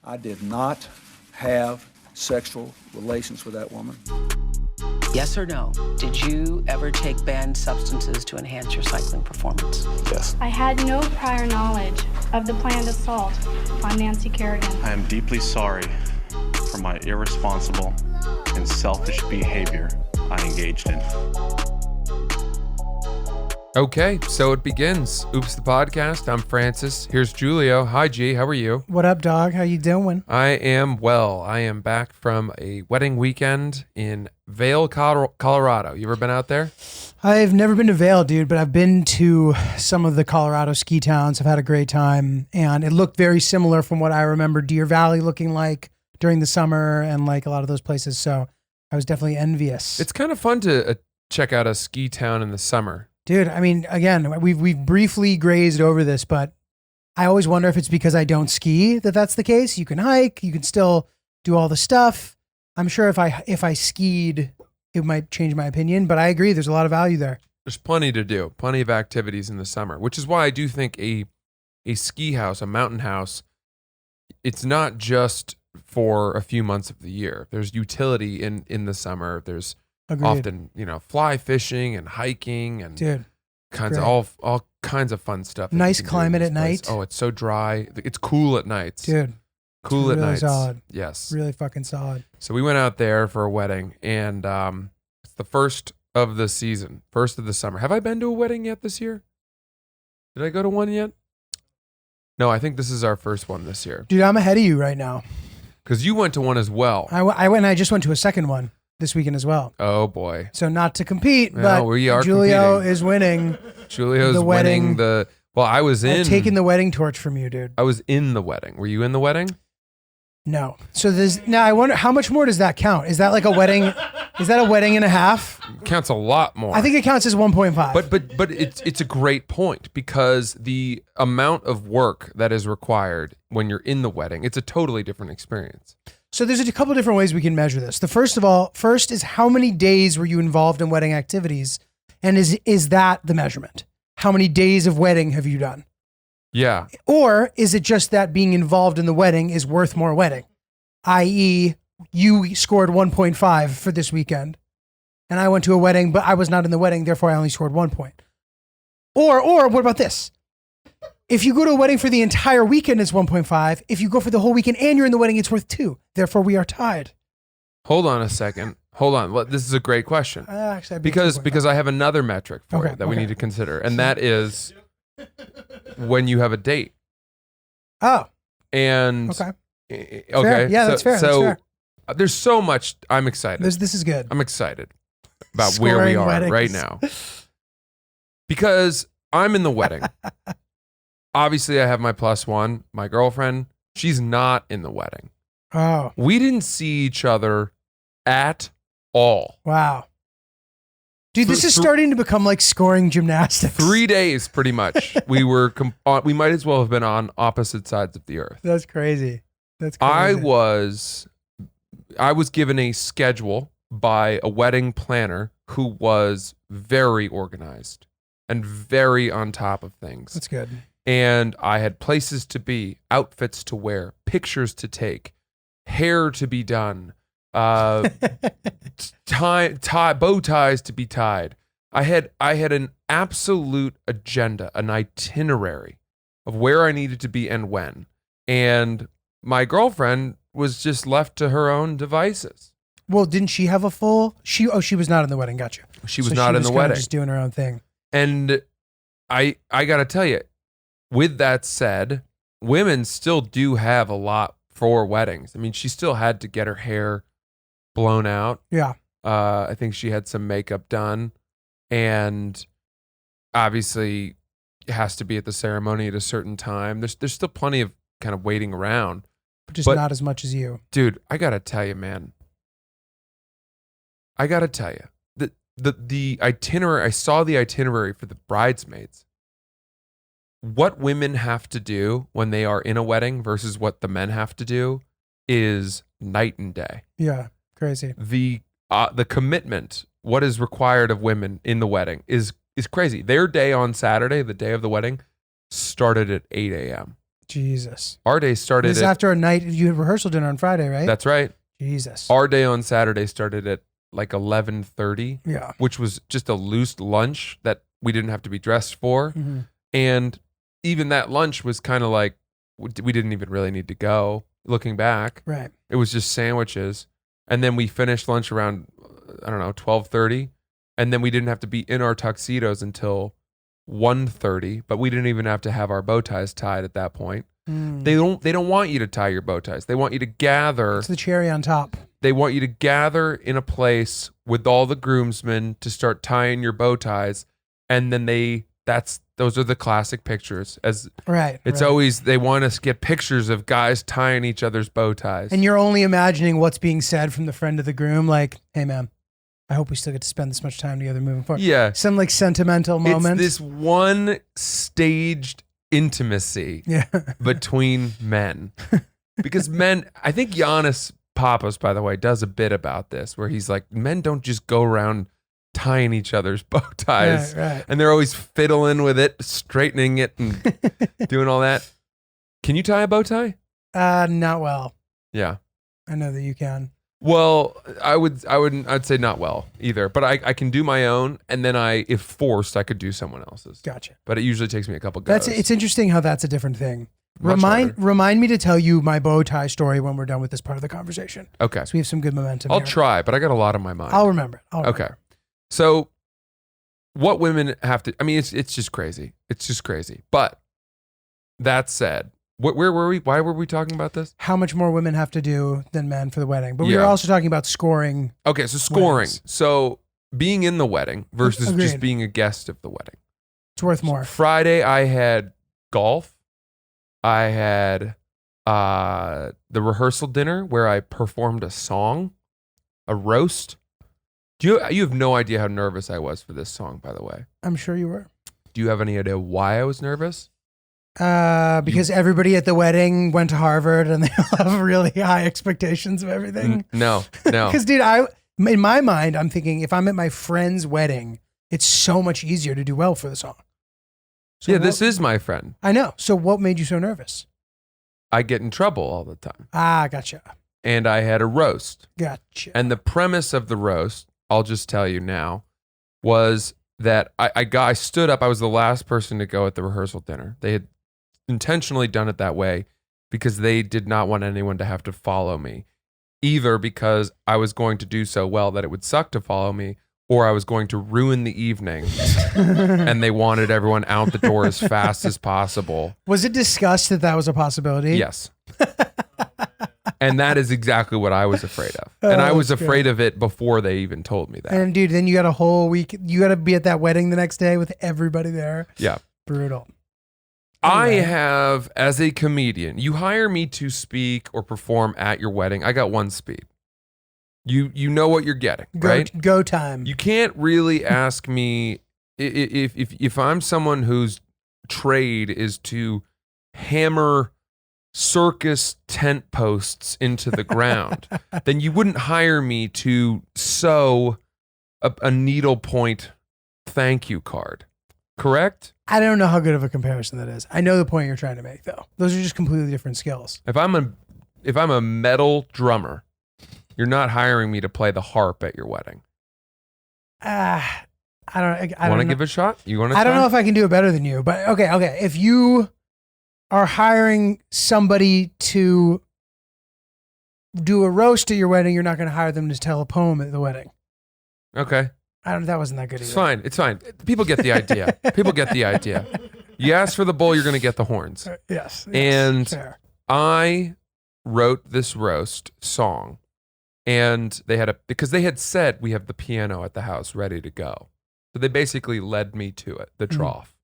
I did not have sexual relations with that woman. Yes or no? Did you ever take banned substances to enhance your cycling performance? Yes. I had no prior knowledge of the planned assault on Nancy Kerrigan. I am deeply sorry for my irresponsible and selfish behavior I engaged in. Okay, so it begins. Oops, the podcast. I'm Francis. Here's Julio. Hi, G. How are you? What up, dog? How you doing? I am well. I am back from a wedding weekend in Vail, Colorado. You ever been out there? I've never been to Vail, dude, but I've been to some of the Colorado ski towns. I've had a great time, and it looked very similar from what I remember Deer Valley looking like during the summer and like a lot of those places. So I was definitely envious. It's kind of fun to check out a ski town in the summer. Dude, I mean, again, we've briefly grazed over this, but I always wonder if it's because I don't ski that's the case. You can hike, you can still do all the stuff. I'm sure if I skied, it might change my opinion, but I agree. There's a lot of value there. There's plenty to do, plenty of activities in the summer, which is why I do think a ski house, a mountain house, it's not just for a few months of the year. There's utility in the summer. There's Agreed. often, fly fishing and hiking and Dude, kinds great. of all kinds of fun stuff. that Nice you can do climate in this at place. night. Oh, it's so dry. It's cool at nights. dude, cool at really nights. solid. Yes. really fucking solid. So we went out there for a wedding, and it's the first of the season, first of the summer. Have I been to a wedding yet this year? Did I go to one yet? No, I think this is our first one this year. Dude, I'm ahead of you right now. Because you went to one as well. I went and I just went to a second one this weekend as well. Oh, boy. So not to compete, No, but we are Julio competing. is winning. Julio's The wedding. winning the... Well, I was in... I've taken the wedding torch from you, dude. I was in the wedding. Were you in the wedding? No. So now I wonder how much more does that count? Is that like a wedding? Is that a wedding and a half? It counts a lot more. I think it counts as 1.5. But it's a great point because the amount of work that is required when you're in the wedding, it's a totally different experience. So there's a couple different ways we can measure this. First is how many days were you involved in wedding activities? And is that the measurement? How many days of wedding have you done? Yeah. Or is it just that being involved in the wedding is worth more wedding? I.e., you scored 1.5 for this weekend, and I went to a wedding, but I was not in the wedding, therefore I only scored 1 point. Or what about this? If you go to a wedding for the entire weekend, it's 1.5. If you go for the whole weekend and you're in the wedding, it's worth 2. Therefore, we are tied. Hold on a second. Hold on. Well, this is a great question. Actually, Because I have another metric for Okay, it that we okay. need to consider, and that is when you have a date. Oh, And okay. okay, Fair. Yeah, that's fair. So That's fair. There's so much. I'm excited. This is good. I'm excited about where we Scoring are weddings. right now. Because I'm in the wedding. Obviously, I have my plus one, my girlfriend. She's not in the wedding. Oh, We didn't see each other at all. wow. Dude, this is For- starting to become like scoring gymnastics. 3 days, pretty much. We were. We might as well have been on opposite sides of the earth. That's crazy. That's crazy. I was given a schedule by a wedding planner who was very organized and very on top of things. That's good. And I had places to be, outfits to wear, pictures to take, hair to be done, bow ties to be tied. I had an absolute agenda, an itinerary of where I needed to be and when. And my girlfriend was just left to her own devices. Well, didn't she have a full? She was not in the wedding. Gotcha. She was So not in the kinda wedding. just doing her own thing. And I got to tell you, with that said, women still do have a lot for weddings. I mean, she still had to get her hair blown out. Yeah. I think she had some makeup done, and obviously has to be at the ceremony at a certain time. There's still plenty of kind of waiting around. Just But- not as much as you. Dude, I got to tell you, man. The itinerary, I saw the itinerary for the bridesmaids. What women have to do when they are in a wedding versus what the men have to do is night and day. Yeah. Crazy. The commitment, what is required of women in the wedding is crazy. Their day on Saturday, the day of the wedding, started at 8 a.m. Jesus. Our day started This is at, after a night. You had rehearsal dinner on Friday, right? that's right. Jesus. Our day on Saturday started at like 11:30, Yeah. which was just a loose lunch that we didn't have to be dressed for. Mhm. And even that lunch was kind of like, we didn't even really need to go. Looking back, Right. it was just sandwiches. And then we finished lunch around, I don't know, 12:30. And then we didn't have to be in our tuxedos until 1:30, but we didn't even have to have our bow ties tied at that point. Mm. They don't want you to tie your bow ties. They want you to gather. It's the cherry on top. They want you to gather in a place with all the groomsmen to start tying your bow ties. And then those are the classic pictures. As Right. it's right. always, they want us to get pictures of guys tying each other's bow ties. And you're only imagining what's being said from the friend of the groom, like, "Hey, man, I hope we still get to spend this much time together moving forward." yeah. Some like sentimental moment. It's this one staged intimacy Yeah. between men. Because men, I think Giannis Pappas, by the way, does a bit about this where he's like, men don't just go around tying each other's bow ties. Right. And they're always fiddling with it, straightening it and doing all that. Can you tie a bow tie? Not well. Yeah. I know that you can. Well, I'd say not well either, but I can do my own. And then if forced, I could do someone else's. Gotcha. But it usually takes me a couple goes. It's interesting how that's a different thing. Much harder. Remind me to tell you my bow tie story when we're done with this part of the conversation. Okay. So we have some good momentum. I'll here. try, but I got a lot on my mind. I'll remember it. I'll remember Okay. So what women have to, I mean, it's just crazy. It's just crazy. But that said, where were we? Why were we talking about this? how much more women have to do than men for the wedding. But we were Yeah. also talking about scoring. Okay. So scoring. Weddings. So being in the wedding versus Agreed. just being a guest of the wedding. It's worth more. Friday, I had golf. I had the rehearsal dinner where I performed a song, a roast. You have no idea how nervous I was for this song, by the way. I'm sure you were. Do you have any idea why I was nervous? Because everybody at the wedding went to Harvard and they all have really high expectations of everything. No. Because, dude, in my mind, I'm thinking if I'm at my friend's wedding, it's so much easier to do well for the song. So Yeah, what- this is my friend. I know. So what made you so nervous? I get in trouble all the time. Gotcha. And I had a roast. Gotcha. And the premise of the roast, I'll just tell you now, was that I stood up. I was the last person to go at the rehearsal dinner. They had intentionally done it that way because they did not want anyone to have to follow me, either because I was going to do so well that it would suck to follow me, or I was going to ruin the evening and they wanted everyone out the door as fast as possible. Was it discussed that that was a possibility? Yes. And that is exactly what I was afraid of. And I was that's afraid of it before they even told me that. And dude, then you got a whole week. You got to be at that wedding the next day with everybody there. Yeah. Brutal. I Anyway. have, as a comedian, you hire me to speak or perform at your wedding. I got one speed. You know what you're getting, right? Go time. You can't really ask me if I'm someone whose trade is to hammer circus tent posts into the ground, then you wouldn't hire me to sew a needlepoint thank you card. Correct? I don't know how good of a comparison that is. I know the point you're trying to make, though. Those are just completely different skills. If I'm a metal drummer, you're not hiring me to play the harp at your wedding. I don't Want to know. give it a shot? You want to? I don't know if I can do it better than you, but okay. If you are hiring somebody to do a roast at your wedding, you're not going to hire them to tell a poem at the wedding. Okay, That wasn't that good it's either. fine. It's fine. People get the idea. People get the idea. You ask for the bull, you're going to get the horns. Yes. And fair. I wrote this roast song, and because they had said we have the piano at the house ready to go, so they basically led me to it, the trough,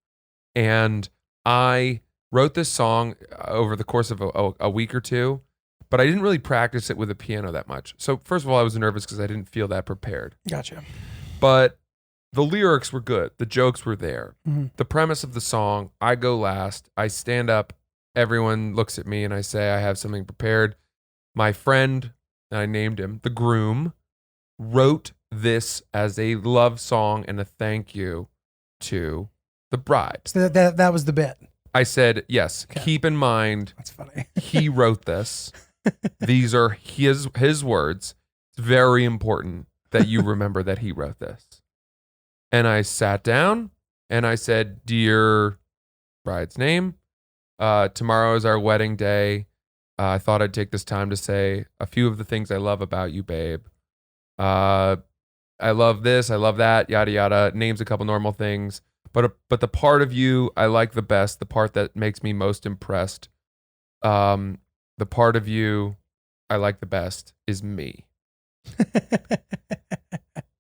and I wrote this song over the course of a week or two, but I didn't really practice it with a piano that much. So first of all, I was nervous because I didn't feel that prepared. Gotcha. But the lyrics were good. The jokes were there. Mhm. The premise of the song, I go last. I stand up. Everyone looks at me and I say, I have something prepared. My friend, and I named him, the groom, wrote this as a love song and a thank you to the bride. So that was the bit. I said, yes, keep in mind, That's funny. he wrote this. These are his words. It's very important that you remember that he wrote this. And I sat down and I said, dear bride's name, tomorrow is our wedding day. I thought I'd take this time to say a few of the things I love about you, babe. I love this, I love that, yada, yada. Names a couple normal things. But the part of you I like the best, the part that makes me most impressed, the part of you I like the best is me.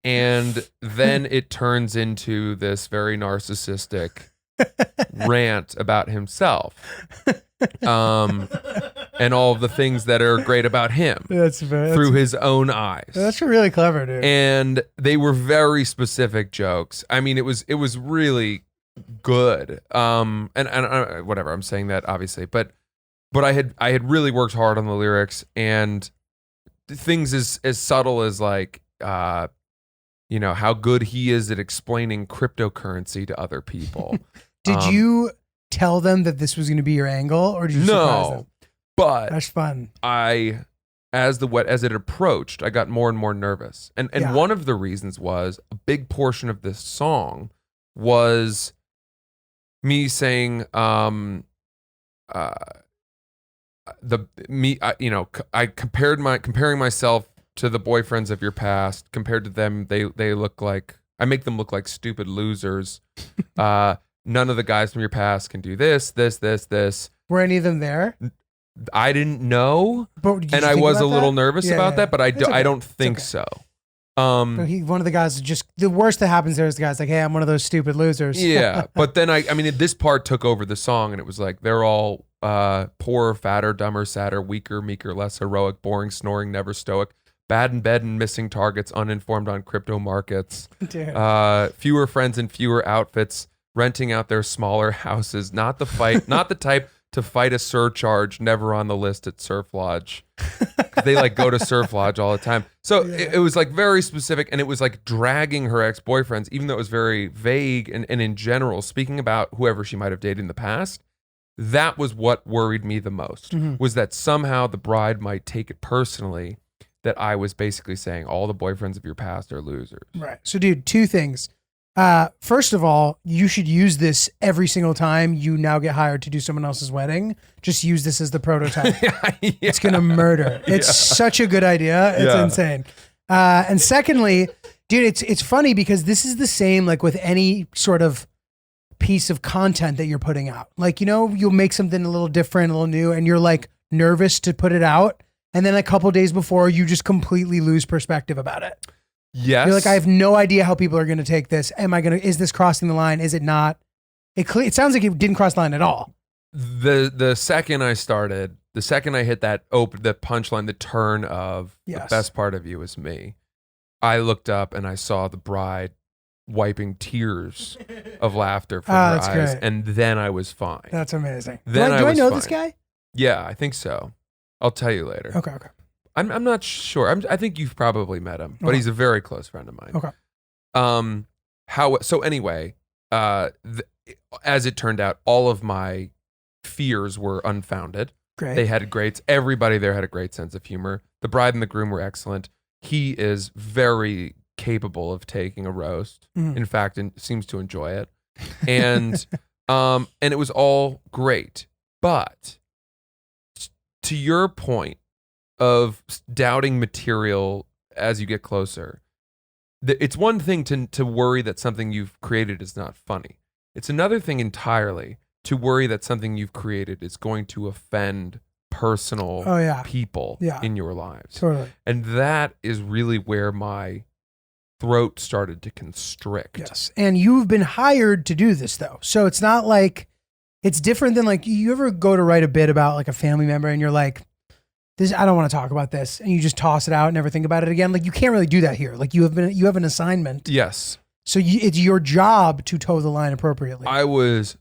And then it turns into this very narcissistic rant about himself. And all of the things that are great about him through his own eyes. That's really clever, dude. And they were very specific jokes. I mean, it was really good. And whatever, I'm saying that obviously, but I had really worked hard on the lyrics, and things as subtle as like how good he is at explaining cryptocurrency to other people. Did you tell them that this was going to be your angle, or did you surprise them? But That's fun. as it approached, I got more and more nervous. And one of the reasons was a big portion of this song was me saying, comparing myself to the boyfriends of your past. Compared to them, they look like, I make them look like stupid losers. None of the guys from your past can do this. Were any of them there? I didn't know, But and I was a little nervous about that, but I don't think okay. so. But one of the guys, just the worst that happens there is the guy's like, hey, I'm one of those stupid losers. Yeah, but then I mean, this part took over the song, and it was like, they're all poorer, fatter, dumber, sadder, weaker, meeker, less heroic, boring, snoring, never stoic, bad in bed and missing targets, uninformed on crypto markets, fewer friends and fewer outfits, renting out their smaller houses, not the type to fight a surcharge, never on the list at Surf Lodge. They like go to Surf Lodge all the time. So it was like very specific, and it was like dragging her ex-boyfriends, even though it was very vague and in general, speaking about whoever she might have dated in the past. That was what worried me the most, was that somehow the bride might take it personally that I was basically saying all the boyfriends of your past are losers. Right. So, dude, two things. First of all, you should use this every single time you now get hired to do someone else's wedding. Just use this as the prototype. It's going to murder. It's such a good idea. It's insane. And secondly, dude, it's funny because this is the same, like with any sort of piece of content that you're putting out. Like, you'll make something a little different, a little new, and you're like nervous to put it out. And then a couple days before, you just completely lose perspective about it. Yes. You're like, I have no idea how people are going to take this. Is this crossing the line? Is it not? It sounds like it didn't cross the line at all. The second I hit the punchline, the turn of the best part of you is me, I looked up and I saw the bride wiping tears of laughter from her eyes. Great. And then I was fine. That's amazing. Then do I know fine. this guy? Yeah, I think so. I'll tell you later. Okay. I'm not sure. I think you've probably met him, but he's a very close friend of mine. Okay. So anyway, as it turned out, all of my fears were unfounded. Great. They had everybody there had a great sense of humor. The bride and the groom were excellent. He is very capable of taking a roast. In fact, and seems to enjoy it. And it was all great. But to your point of doubting material as you get closer, it's one thing to worry that something you've created is not funny. It's another thing entirely to worry that something you've created is going to offend personal people in your lives. Totally. And that is really where my throat started to constrict. Yes. And you've been hired to do this, though. So it's not like, it's different than like, you ever go to write a bit about like a family member and you're like, I don't want to talk about this, and you just toss it out and never think about it again. Like, you can't really do that here. Like, you have an assignment. Yes. So it's your job to toe the line appropriately. I was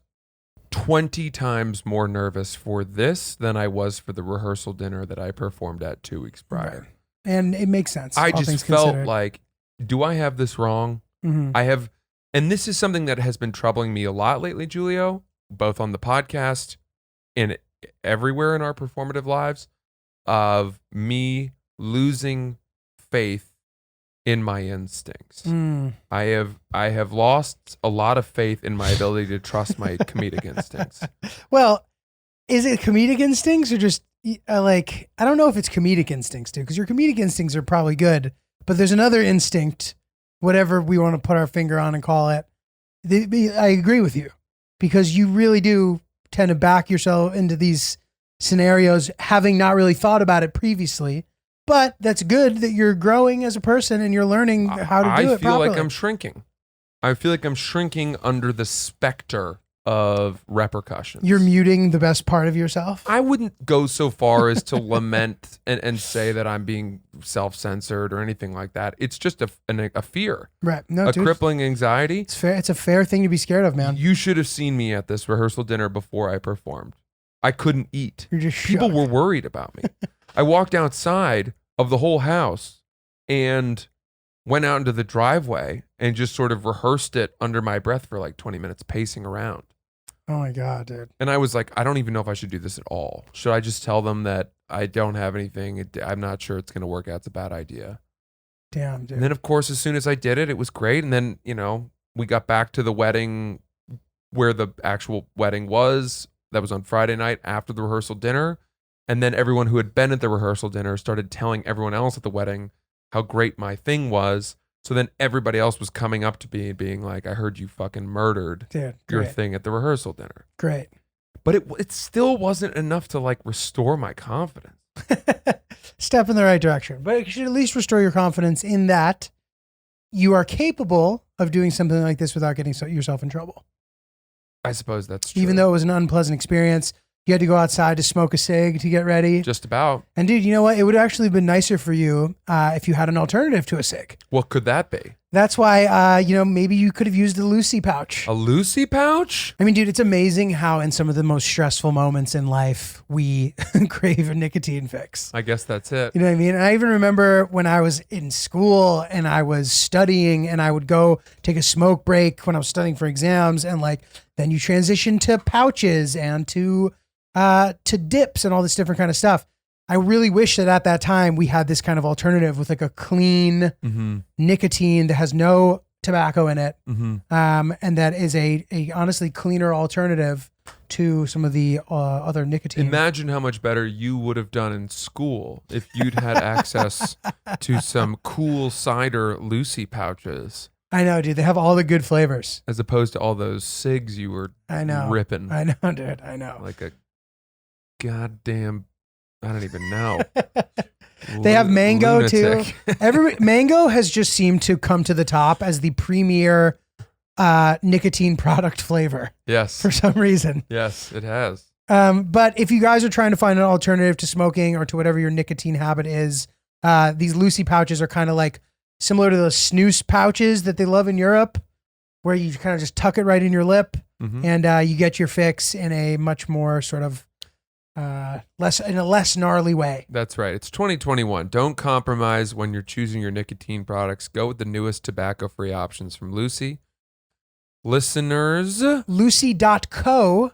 20 times more nervous for this than I was for the rehearsal dinner that I performed at 2 weeks prior. Right. And it makes sense. I all just things felt considered. like, do I have this wrong? Mhm. And this is something that has been troubling me a lot lately, Julio. both on the podcast and everywhere in our performative lives, of me losing faith in my instincts. I have lost a lot of faith in my ability to trust my comedic instincts. Well, is it comedic instincts or just like, I don't know if it's comedic instincts too, because your comedic instincts are probably good, but there's another instinct, whatever we want to put our finger on and call it. I agree with you, because you really do tend to back yourself into these scenarios having not really thought about it previously. But that's good that you're growing as a person and you're learning how to do it properly. I feel like I'm shrinking. I feel like I'm shrinking under the specter of repercussions. You're muting the best part of yourself? I wouldn't go so far as to lament and say that I'm being self-censored or anything like that. It's just a fear. Right. No, dude, crippling anxiety. It's fair. It's a fair thing to be scared of, man. You should have seen me at this rehearsal dinner before I performed. I couldn't eat. You're just People shook. were worried about me. I walked outside of the whole house and went out into the driveway and just sort of rehearsed it under my breath for like 20 minutes, pacing around. Oh my God, dude. And I was like, I don't even know if I should do this at all. Should I just tell them that I don't have anything? I'm not sure it's going to work out. It's a bad idea. Damn, dude. And then, of course, as soon as I did it, it was great. And then, we got back to the wedding where the actual wedding was. That was on Friday night after the rehearsal dinner. And then everyone who had been at the rehearsal dinner started telling everyone else at the wedding how great my thing was. So then everybody else was coming up to me and being like, I heard you fucking murdered your thing at the rehearsal dinner. Great. But it still wasn't enough to like restore my confidence. Step in the right direction. But it should at least restore your confidence in that you are capable of doing something like this without getting yourself in trouble. I suppose that's true. Even though it was an unpleasant experience, you had to go outside to smoke a cig to get ready. Just about. And dude, you know what? It would actually have been nicer for you if you had an alternative to a cig. What could that be? That's why, maybe you could have used a Lucy pouch. A Lucy pouch? I mean, dude, it's amazing how in some of the most stressful moments in life, we crave a nicotine fix. I guess that's it. You know what I mean? And I even remember when I was in school and I was studying and I would go take a smoke break when I was studying for exams, and then you transition to pouches and to dips and all this different kind of stuff. I really wish that at that time we had this kind of alternative with like a clean nicotine that has no tobacco in it, and that is a honestly cleaner alternative to some of the other nicotine. Imagine how much better you would have done in school if you'd had access to some cool cider Lucy pouches. I know, dude. They have all the good flavors. As opposed to all those cigs you were ripping. I know, dude. I know. Like a goddamn... I don't even know. They have mango lunatic. too. Mango has just seemed to come to the top as the premier nicotine product flavor. Yes. For some reason. Yes, it has. But if you guys are trying to find an alternative to smoking or to whatever your nicotine habit is, these Lucy pouches are kind of like similar to the snooze pouches that they love in Europe, where you kind of just tuck it right in your lip, and you get your fix in a much more sort of less gnarly way. That's right. It's 2021. Don't compromise when you're choosing your nicotine products. Go with the newest tobacco-free options from Lucy. Listeners, Lucy.co,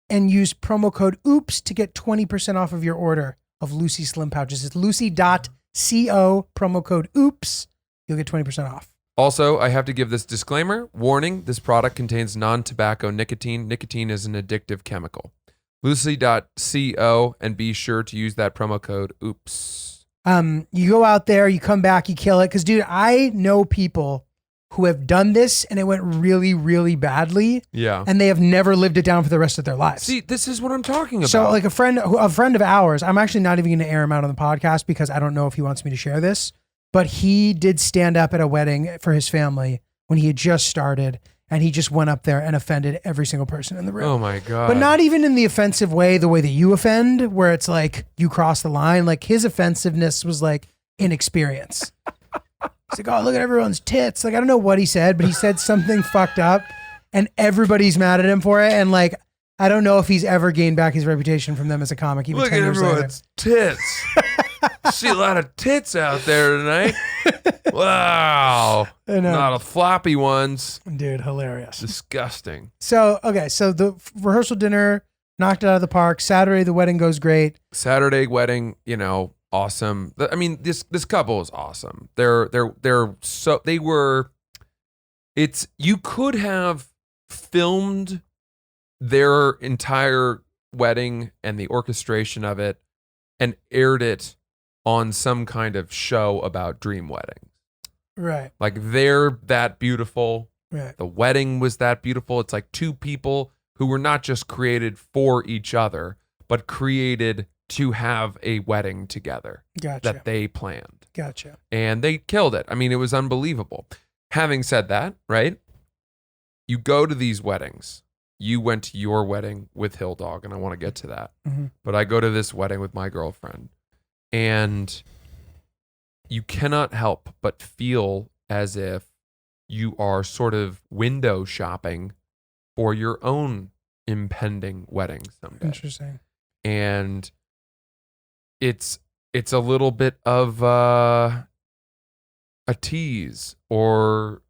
and use promo code OOPS to get 20% off of your order of Lucy Slim pouches. It's Lucy.co, promo code OOPS. You'll get 20% off. Also, I have to give this disclaimer. Warning, this product contains non-tobacco nicotine. Nicotine is an addictive chemical. Lucy.co, and be sure to use that promo code OOPS. You go out there, you come back, you kill it. Because, dude, I know people who have done this and it went really, really badly. Yeah. And they have never lived it down for the rest of their lives. See, this is what I'm talking about. So, like a friend of ours, I'm actually not even going to air him out on the podcast because I don't know if he wants me to share this, but he did stand up at a wedding for his family when he had just started. And he just went up there and offended every single person in the room. Oh my God. But not even in the offensive way, the way that you offend, where it's like you cross the line. Like his offensiveness was like inexperience. He's like, oh, look at everyone's tits. Like, I don't know what he said, but he said something fucked up and everybody's mad at him for it. And like, I don't know if he's ever gained back his reputation from them as a comic. Even Look 10 at years everyone's tits. See a lot of tits out there tonight. Wow. I know. Not a floppy ones. Dude, hilarious. Disgusting. So, okay, so the rehearsal dinner knocked it out of the park. Saturday, the wedding goes great. Saturday wedding, awesome. I mean, this couple is awesome. You could have filmed their entire wedding and the orchestration of it and aired it on some kind of show about dream weddings. Right. Like, they're that beautiful. Right. The wedding was that beautiful. It's like two people who were not just created for each other, but created to have a wedding together Gotcha. that they planned. Gotcha. And they killed it. I mean, it was unbelievable. Having said that, right? You go to these weddings. You went to your wedding with Hill Dog, and I want to get to that. Mhm. But I go to this wedding with my girlfriend, and you cannot help but feel as if you are sort of window shopping for your own impending wedding someday. Interesting. And it's a little bit of a tease, or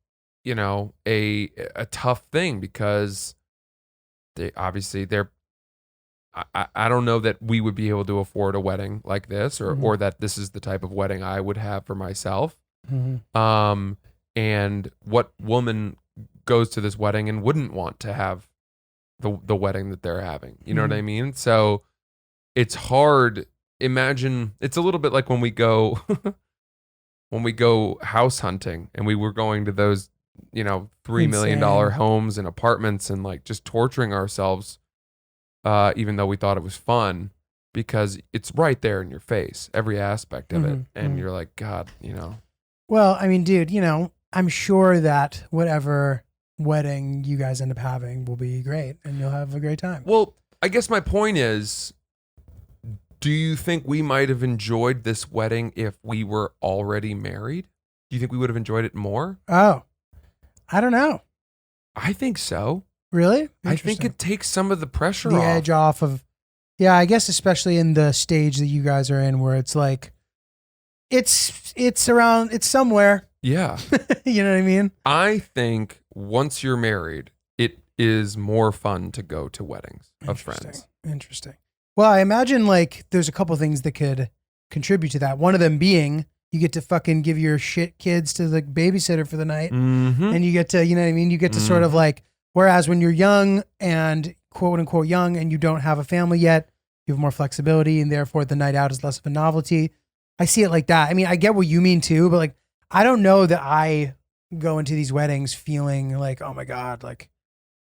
a tough thing, because they're I don't know that we would be able to afford a wedding like this, or that this is the type of wedding I would have for myself. Mm-hmm. And what woman goes to this wedding and wouldn't want to have the wedding that they're having? You know what I mean? So it's hard. Imagine, it's a little bit like when we go house hunting, and we were going to those, $3 million Insane. homes and apartments, and like just torturing ourselves, even though we thought it was fun, because it's right there in your face, every aspect of it. And you're like, God, Well, I mean, dude, I'm sure that whatever wedding you guys end up having will be great, and you'll have a great time. Well, I guess my point is, do you think we might have enjoyed this wedding if we were already married? Do you think we would have enjoyed it more? Oh, I don't know. I think so. Really? I think it takes some of the pressure the off. edge off of, yeah, I guess especially in the stage that you guys are in, where it's like, it's around, it's somewhere. Yeah. You know what I mean? I think once you're married, it is more fun to go to weddings of friends. Interesting. Well, I imagine like there's a couple things that could contribute to that. One of them being you get to fucking give your shit kids to the babysitter for the night. Mm-hmm. And you get to, you know what I mean? You get to sort of like, whereas when you're young and quote unquote young and you don't have a family yet, you have more flexibility, and therefore the night out is less of a novelty. I see it like that. I mean, I get what you mean too, but like, I don't know that I go into these weddings feeling like, oh my God, like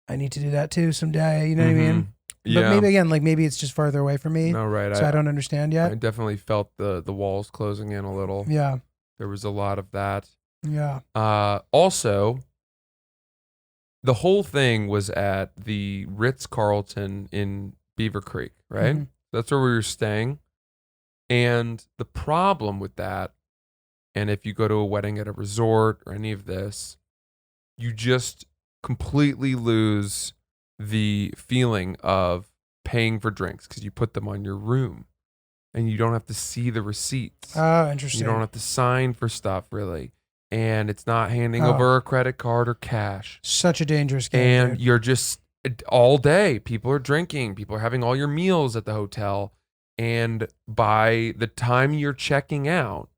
I need to do that too someday. You know what I mean? Yeah. But maybe again, like maybe it's just farther away from me. No, right. So I don't understand yet. I definitely felt the walls closing in a little. Yeah. There was a lot of that. Yeah. Also, the whole thing was at the Ritz-Carlton in Beaver Creek, right? Mm-hmm. That's where we were staying. And the problem with that, and if you go to a wedding at a resort or any of this, you just completely lose the feeling of paying for drinks, because you put them on your room and you don't have to see the receipts. Oh, interesting. You don't have to sign for stuff, really. And it's not handing over a credit card or cash. Such a dangerous game. And dude. you're just all day. People are drinking. People are having all your meals at the hotel. And by the time you're checking out,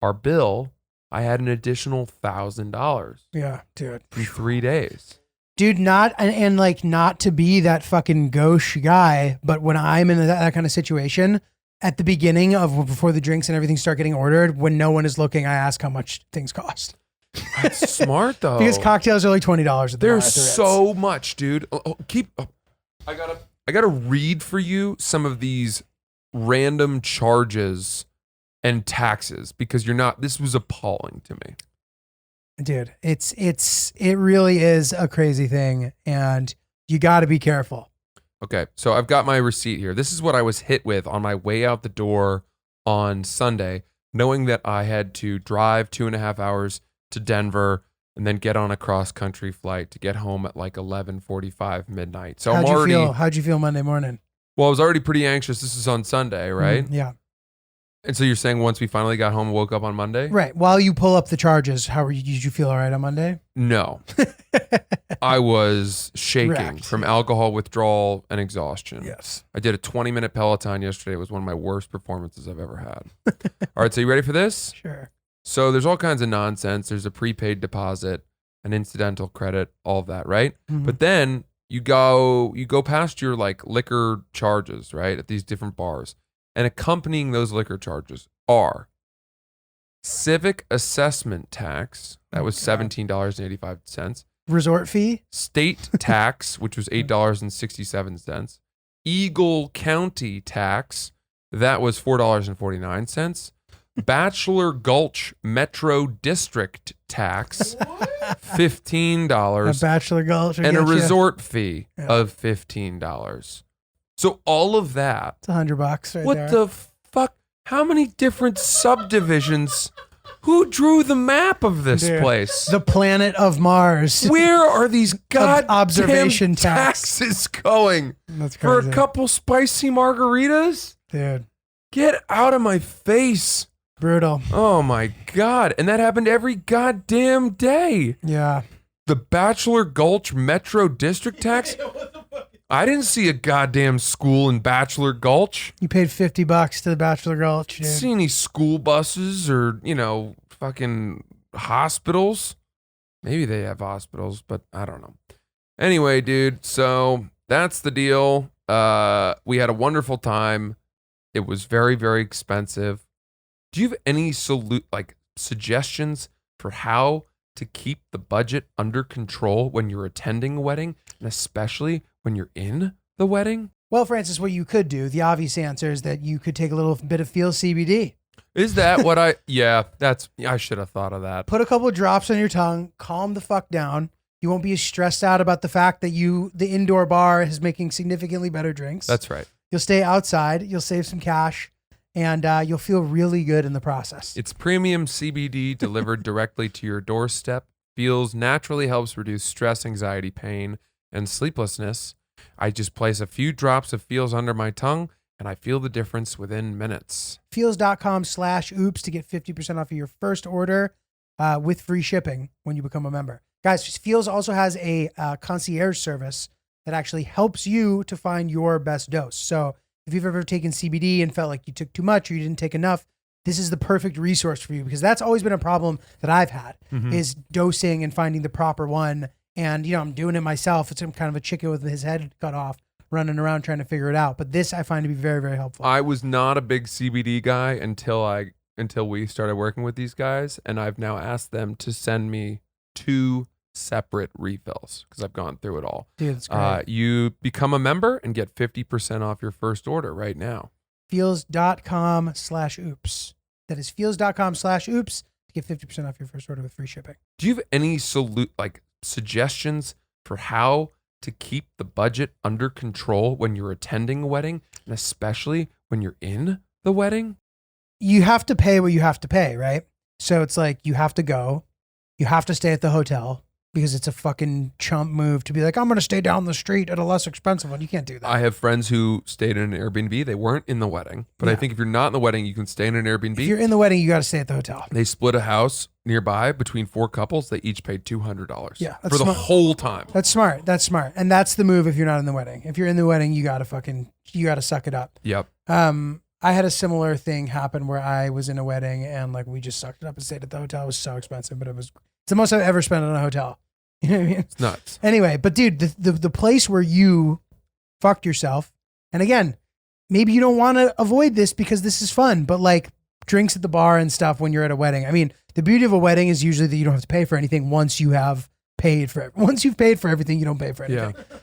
our bill, I had an additional $1,000 Yeah, dude. in 3 days. Dude, not and like not to be that fucking gauche guy, but when I'm in that kind of situation, at the beginning of before the drinks and everything start getting ordered, when no one is looking, I ask how much things cost. That's smart though. Because cocktails are like $20 at the There's bar at the Ritz. so much, dude. I gotta read for you some of these random charges and taxes, because this was appalling to me. Dude, it really is a crazy thing, and you got to be careful. Okay, so I've got my receipt here. This is what I was hit with on my way out the door on Sunday, knowing that I had to drive 2.5 hours to Denver and then get on a cross-country flight to get home at like 11:45 midnight. So How'd you feel Monday morning? Well, I was already pretty anxious. This is on Sunday, right? Yeah. And so you're saying once we finally got home and woke up on Monday? Right. While you pull up the charges, did you feel all right on Monday? No. I was shaking Wrecked. from alcohol withdrawal and exhaustion. Yes. I did a 20-minute Peloton yesterday. It was one of my worst performances I've ever had. All right, so you ready for this? Sure. So there's all kinds of nonsense. There's a prepaid deposit, an incidental credit, all of that, right? Mhm. But then you go past your like liquor charges, right, at these different bars. And accompanying those liquor charges are civic assessment tax. That was $17.85. Resort fee? State tax, which was $8.67. Eagle County tax, that was $4.49. Bachelor Gulch Metro District tax, $15. A Bachelor Gulch. And a resort fee of $15. So all of that. It's $100 right What there. the fuck? How many different subdivisions? Who drew the map of this Dude, place? The planet of Mars. Where are these goddamn observation taxes going? That's For crazy. a couple spicy margaritas? Dude, Get out of my face. brutal. Oh my God. And that happened every goddamn day. Yeah. The Bachelor Gulch Metro District tax? I didn't see a goddamn school in Bachelor Gulch. You paid $50 to the Bachelor Gulch, dude. See any school buses or, fucking hospitals? Maybe they have hospitals, but I don't know. Anyway, dude, so that's the deal. We had a wonderful time. It was very, very expensive. Do you have any suggestions for how to keep the budget under control when you're attending a wedding, and especially when you're in the wedding? Well, Francis, what you could do, the obvious answer is that you could take a little bit of Feel CBD. Is that what I should have thought of that. Put a couple of drops on your tongue, calm the fuck down. You won't be as stressed out about the fact that the indoor bar is making significantly better drinks. That's right. You'll stay outside, you'll save some cash, and you'll feel really good in the process. It's premium CBD delivered directly to your doorstep. Feels naturally helps reduce stress, anxiety, pain, and sleeplessness. I just place a few drops of Feels under my tongue, and I feel the difference within minutes. Feels.com/oops to get 50% off of your first order with free shipping when you become a member. Guys, Feels also has a concierge service that actually helps you to find your best dose. So if you've ever taken CBD and felt like you took too much or you didn't take enough, this is the perfect resource for you, because that's always been a problem that I've had is dosing and finding the proper one. And, I'm doing it myself. It's kind of a chicken with his head cut off, running around trying to figure it out. But this I find to be very, very helpful. I was not a big CBD guy until we started working with these guys, and I've now asked them to send me 2 separate refills because I've gone through it all. Dude, it's great. You become a member and get 50% off your first order right now. Feels.com/oops. That is feels.com/oops to get 50% off your first order with free shipping. Do you have any suggestions for how to keep the budget under control when you're attending a wedding, and especially when you're in the wedding? You have to pay what you have to pay, right? So it's like you have to go, you have to stay at the hotel, because it's a fucking chump move to be like, I'm going to stay down the street at a less expensive one. You can't do that. I have friends who stayed in an Airbnb. They weren't in the wedding, but I Yeah. think if you're not in the wedding, you can stay in an Airbnb. If you're in the wedding, you got to stay at the hotel. They split a house nearby between 4 couples. They each paid $200 Yeah, for that's the smart. whole time. That's smart. That's smart. And that's the move if you're not in the wedding. If you're in the wedding, you got to suck it up. Yep. I had a similar thing happen where I was in a wedding and we just sucked it up and stayed at the hotel. It was so expensive, but it's the most I've ever spent on a hotel. You know what I mean? It's nuts. Anyway, but dude, the place where you fucked yourself, and again, maybe you don't want to avoid this because this is fun, but drinks at the bar and stuff when you're at a wedding. I mean, the beauty of a wedding is usually that you don't have to pay for anything once you've paid for everything, you don't pay for anything. Yeah.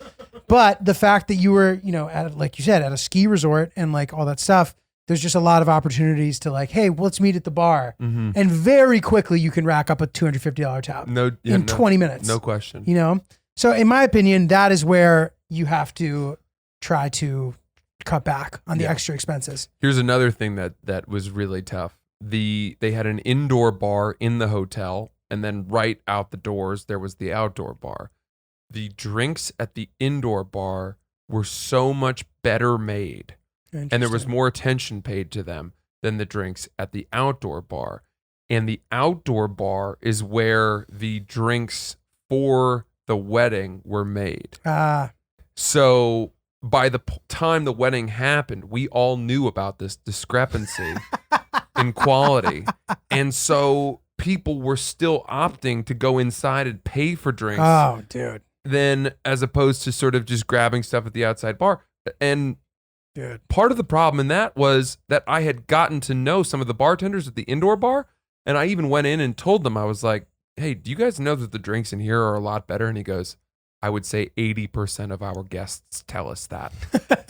But the fact that you were, at, like you said, at a ski resort and all that stuff, there's just a lot of opportunities to hey, let's meet at the bar. Mm-hmm. And very quickly you can rack up a $250 tab in 20 minutes. No question. So in my opinion, that is where you have to try to cut back on the extra expenses. Here's another thing that was really tough. They had an indoor bar in the hotel, and then right out the doors, there was the outdoor bar. The drinks at the indoor bar were so much better made, and there was more attention paid to them than the drinks at the outdoor bar. And the outdoor bar is where the drinks for the wedding were made. So by the time the wedding happened, we all knew about this discrepancy in quality. And so people were still opting to go inside and pay for drinks. Oh, dude. Then as opposed to sort of just grabbing stuff at the outside bar. And Dude. part of the problem in that was that I had gotten to know some of the bartenders at the indoor bar. And I even went in and told them, I was like, hey, do you guys know that the drinks in here are a lot better? And he goes, I would say 80% of our guests tell us that.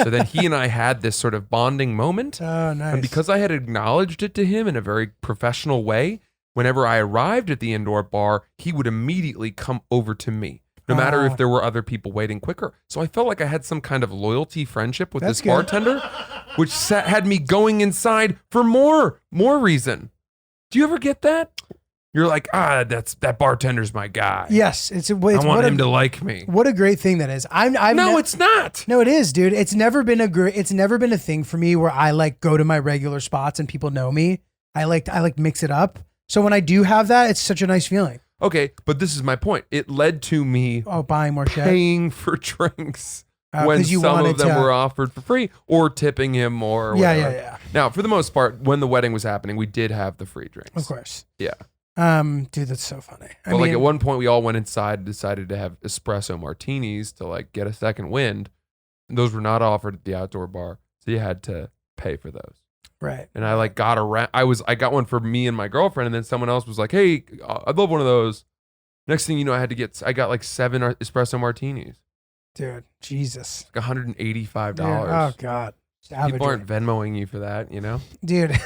So then he and I had this sort of bonding moment. Oh, nice. And because I had acknowledged it to him in a very professional way, whenever I arrived at the indoor bar, he would immediately come over to me, no matter if there were other people waiting quicker. So I felt like I had some kind of loyalty friendship with this bartender, which had me going inside for more reason. Do you ever get that? You're like, that bartender's my guy. Yes, it's I want him to like me. What a great thing that is. It's not. No, it is, dude. It's never been a thing for me where I like go to my regular spots and people know me. I like mix it up. So when I do have that, it's such a nice feeling. Okay, but this is my point. It led to me buying more shit, paying for drinks when some of them were offered for free or tipping him more. Or whatever. Yeah. Now, for the most part, when the wedding was happening, we did have the free drinks. Of course. Yeah. Dude, that's so funny. But like at one point, we all went inside and decided to have espresso martinis to like get a second wind. And those were not offered at the outdoor bar, so you had to pay for those. Right. And I like got around. I got one for me and my girlfriend, and then someone else was like, "Hey, I'd love one of those." Next thing you know, I got like 7 espresso martinis. Dude, Jesus. Like $185. Dude, oh God. People aren't Venmoing you for that, you know? Dude.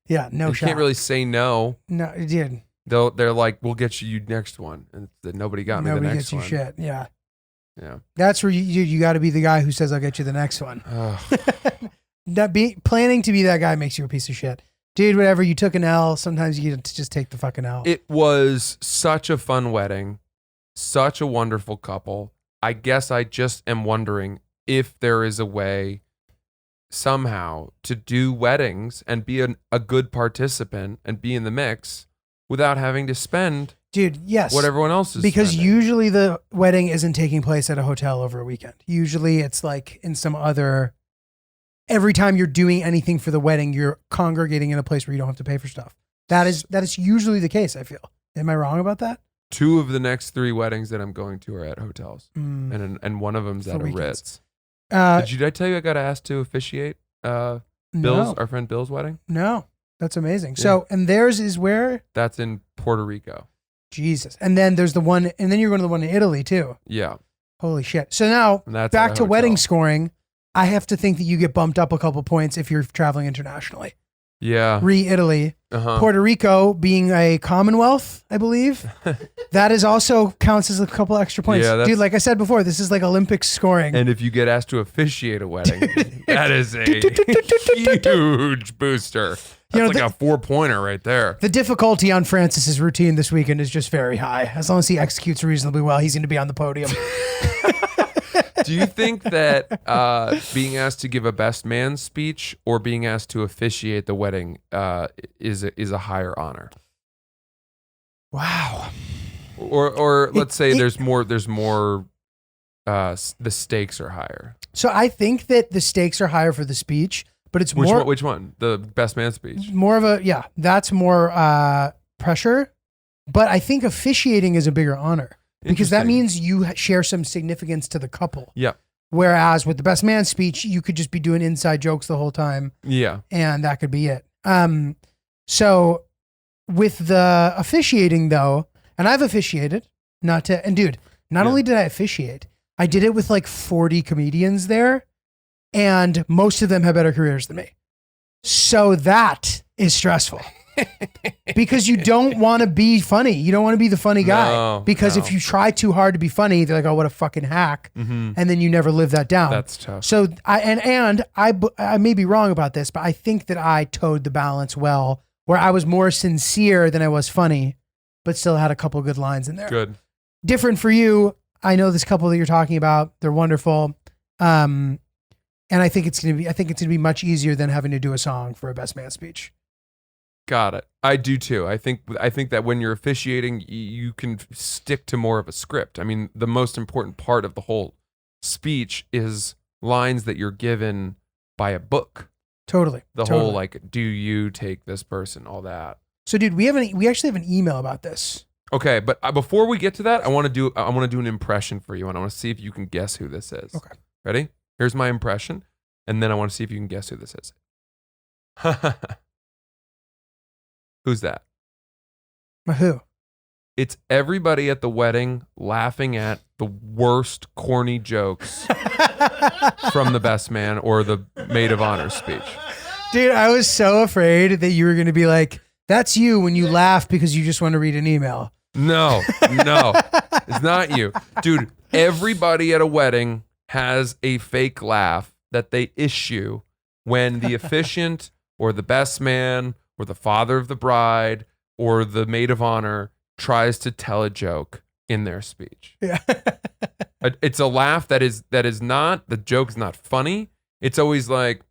Yeah, no shot. You can't really say no. No, dude. They're like, we'll get you next one. And nobody got me the next one. Nobody gets you shit. Yeah. Yeah. That's where you got to be the guy who says, I'll get you the next one. Planning to be that guy makes you a piece of shit. Dude, whatever. You took an L. Sometimes you get to just take the fucking L. It was such a fun wedding. Such a wonderful couple. I guess I just am wondering if there is a way somehow to do weddings and be a good participant and be in the mix without having to spend what everyone else is because spending. Usually the wedding isn't taking place at a hotel over a weekend. Usually it's like in some other, every time you're doing anything for the wedding, you're congregating in a place where you don't have to pay for stuff. That is usually the case, I feel. Am I wrong about that? 2 of the next 3 weddings that I'm going to are at hotels, and one of them's at a Ritz. Did I tell you I got asked to officiate our friend Bill's wedding? No, that's amazing. Yeah. So, and theirs is where? That's in Puerto Rico. Jesus. And then there's the one, and then you're going to the one in Italy too. Yeah. Holy shit. So now, back to wedding scoring, I have to think that you get bumped up a couple points if you're traveling internationally. Yeah. Italy. Puerto Rico being a Commonwealth, I believe. That is also counts as a couple extra points. Yeah, dude, like I said before, this is like Olympic scoring. And if you get asked to officiate a wedding, that is a huge booster. That's like a 4-pointer right there. The difficulty on Francis's routine this weekend is just very high. As long as he executes reasonably well, he's going to be on the podium. Do you think that being asked to give a best man speech or being asked to officiate the wedding is a higher honor? Wow. Or let's say there's more. The stakes are higher. So I think that the stakes are higher for the speech, but it's which one? The best man speech. More of a that's more pressure, but I think officiating is a bigger honor. Because that means you share some significance to the couple. Yeah. Whereas with the best man speech, you could just be doing inside jokes the whole time. Yeah. And that could be it. So with the officiating though, and I've officiated, not only did I officiate, I did it with like 40 comedians there, and most of them have better careers than me. So that is stressful. Because you don't want to be funny. You don't want to be the funny guy. Because if you try too hard to be funny, they're like, oh, what a fucking hack. Mm-hmm. And then you never live that down. That's tough. So I may be wrong about this, but I think that I towed the balance well, where I was more sincere than I was funny, but still had a couple good lines in there. Good. Different for you. I know this couple that you're talking about. They're wonderful. And I think it's gonna be much easier than having to do a song for a best man speech. Got it. I do too. I think that when you're officiating, you can stick to more of a script. I mean, the most important part of the whole speech is lines that you're given by a book. Totally. The totally. whole like, do you take this person? All that. So, dude, we actually have an email about this. Okay, but before we get to that, I want to do an impression for you, and I want to see if you can guess who this is. Okay. Ready? Here's my impression, and then I want to see if you can guess who this is. Who's that? Who? It's everybody at the wedding laughing at the worst corny jokes from the best man or the maid of honor speech. Dude, I was so afraid that you were going to be like, that's you when you laugh because you just want to read an email. No, it's not you. Dude, everybody at a wedding has a fake laugh that they issue when the officiant or the best man or the father of the bride or the maid of honor tries to tell a joke in their speech. Yeah. It's a laugh that is not, the joke's not funny. It's always like,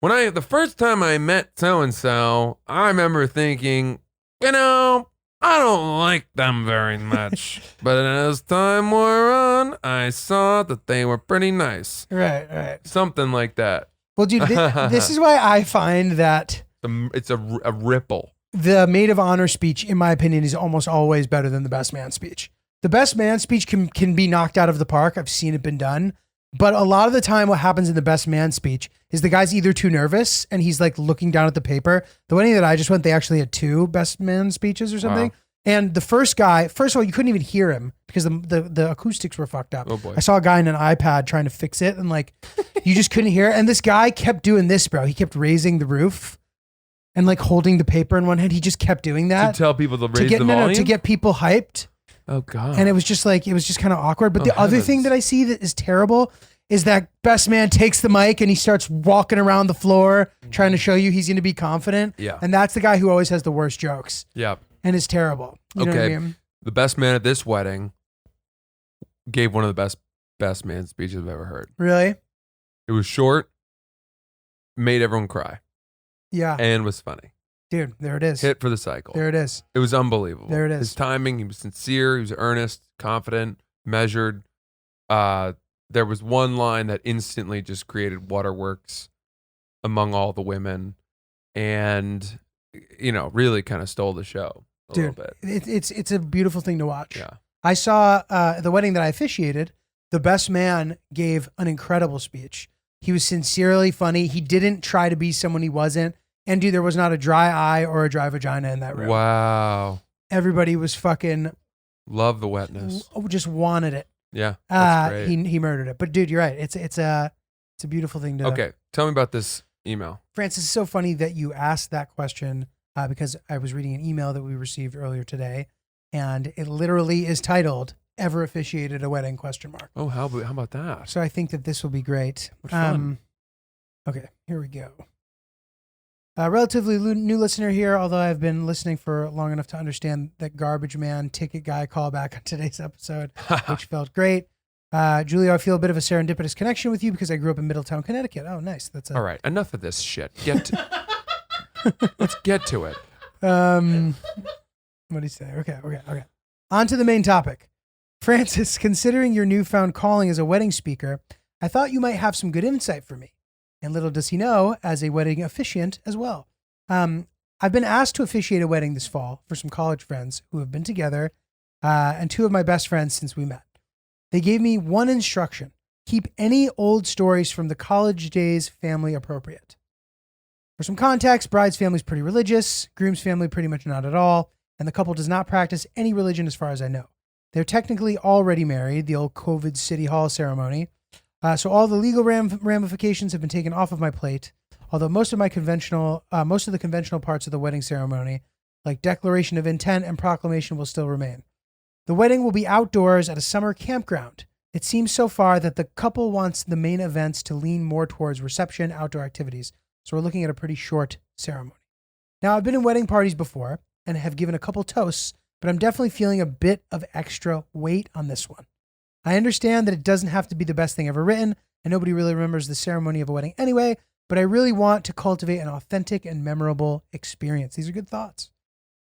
the first time I met so-and-so, I remember thinking, I don't like them very much. But as time wore on, I saw that they were pretty nice. Right. Something like that. Well, dude, this is why I find that It's a ripple. the maid of honor speech, in my opinion, is almost always better than the best man speech. The best man speech can be knocked out of the park. I've seen it been done. But a lot of the time what happens in the best man speech is the guy's either too nervous and he's like looking down at the paper. The wedding that I just went, they actually had 2 best man speeches or something. Wow. And the first guy, first of all, you couldn't even hear him because the acoustics were fucked up. Oh boy. I saw a guy in an iPad trying to fix it and like, you just couldn't hear it. And this guy kept doing this, bro. He kept raising the roof and like holding the paper in one hand. He just kept doing that. To tell people to raise the volume? To get people hyped. Oh God. And it was just kind of awkward. But the other thing that I see that is terrible is that best man takes the mic and he starts walking around the floor trying to show you he's going to be confident. Yeah. And that's the guy who always has the worst jokes. Yeah. And is terrible. You know what I mean? The best man at this wedding gave one of the best man speeches I've ever heard. Really? It was short, made everyone cry, Yeah. and was funny. Dude, there it is. Hit for the cycle. There it is. It was unbelievable. There it is. His timing, he was sincere, he was earnest, confident, measured. There was one line that instantly just created waterworks among all the women and, really kind of stole the show a little bit. It's a beautiful thing to watch. Yeah. I saw the wedding that I officiated, the best man gave an incredible speech. He was sincerely funny. He didn't try to be someone he wasn't. And dude, there was not a dry eye or a dry vagina in that room. Wow. Everybody was fucking... Love the wetness. Just wanted it. Yeah, that's great. He murdered it. But dude, you're right. It's a beautiful thing to... Okay, tell me about this email. Francis, it's so funny that you asked that question because I was reading an email that we received earlier today, and it literally is titled, Ever Officiated a Wedding? ? Oh, how about that? So I think that this will be great. Which fun. Okay, here we go. Relatively new listener here, although I've been listening for long enough to understand that garbage man ticket guy callback on today's episode, which felt great. Julio, I feel a bit of a serendipitous connection with you because I grew up in Middletown, Connecticut. Oh, nice. All right, enough of this shit. Let's get to it. What do you say? Okay. On to the main topic. Francis, considering your newfound calling as a wedding speaker, I thought you might have some good insight for me. And little does he know, as a wedding officiant as well. I've been asked to officiate a wedding this fall for some college friends who have been together, and 2 of my best friends since we met. They gave me one instruction: keep any old stories from the college days family appropriate. For some context, bride's family is pretty religious, groom's family pretty much not at all, and the couple does not practice any religion as far as I know. They're technically already married, the old COVID City Hall ceremony. So all the legal ramifications have been taken off of my plate, although most of the conventional parts of the wedding ceremony, like declaration of intent and proclamation, will still remain. The wedding will be outdoors at a summer campground. It seems so far that the couple wants the main events to lean more towards reception, outdoor activities, so we're looking at a pretty short ceremony. Now, I've been in wedding parties before and have given a couple toasts, but I'm definitely feeling a bit of extra weight on this one. I understand that it doesn't have to be the best thing ever written, and nobody really remembers the ceremony of a wedding anyway, but I really want to cultivate an authentic and memorable experience. These are good thoughts.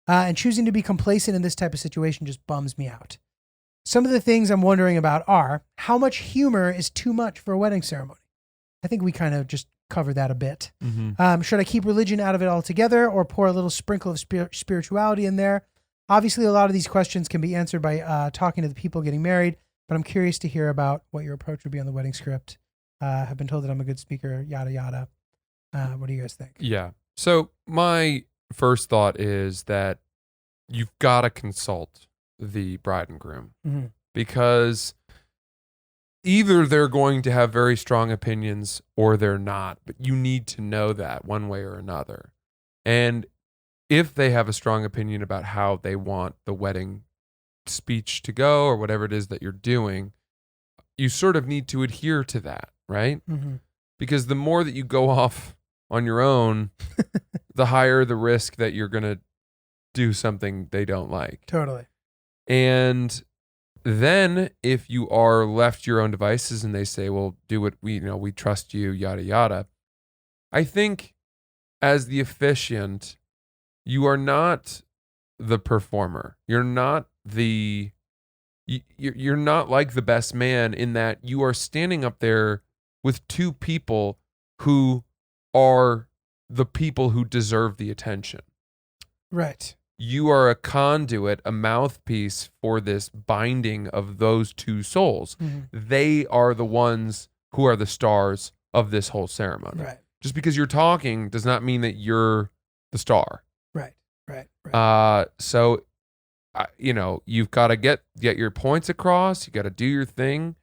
And choosing to be complacent in this type of situation just bums me out. Some of the things I'm wondering about are, how much humor is too much for a wedding ceremony? I think we kind of just covered that a bit. Should I keep religion out of it altogether or pour a little sprinkle of spirituality in there? Obviously, a lot of these questions can be answered by talking to the people getting married, but I'm curious to hear about what your approach would be on the wedding script. I've been told that I'm a good speaker, yada, yada. What do you guys think? Yeah. So my first thought is that you've got to consult the bride and groom because either they're going to have very strong opinions or they're not, but you need to know that one way or another. And if they have a strong opinion about how they want the wedding speech to go or whatever it is that you're doing, you sort of need to adhere to that, right? Because the more that you go off on your own, the higher the risk that you're going to do something they don't like. Totally. And then if you are left to your own devices and they say, well, do what we trust you, yada, yada. I think as the officiant, you are not the performer. You're not you're not like the best man in that you are standing up there with two people who are the people who deserve the attention. Right. You are a conduit, a mouthpiece for this binding of those two souls. They are the ones who are the stars of this whole ceremony. Right. Just because you're talking does not mean that you're the star. Right. So, you've got to get your points across. You got to do your thing.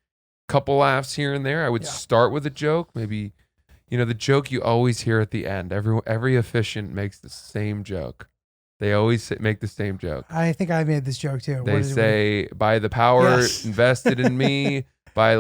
Couple laughs here and there. I would start with a joke. Maybe, the joke you always hear at the end. Every officiant makes the same joke. They always make the same joke. I think I made this joke too. They say, by the power invested in me, by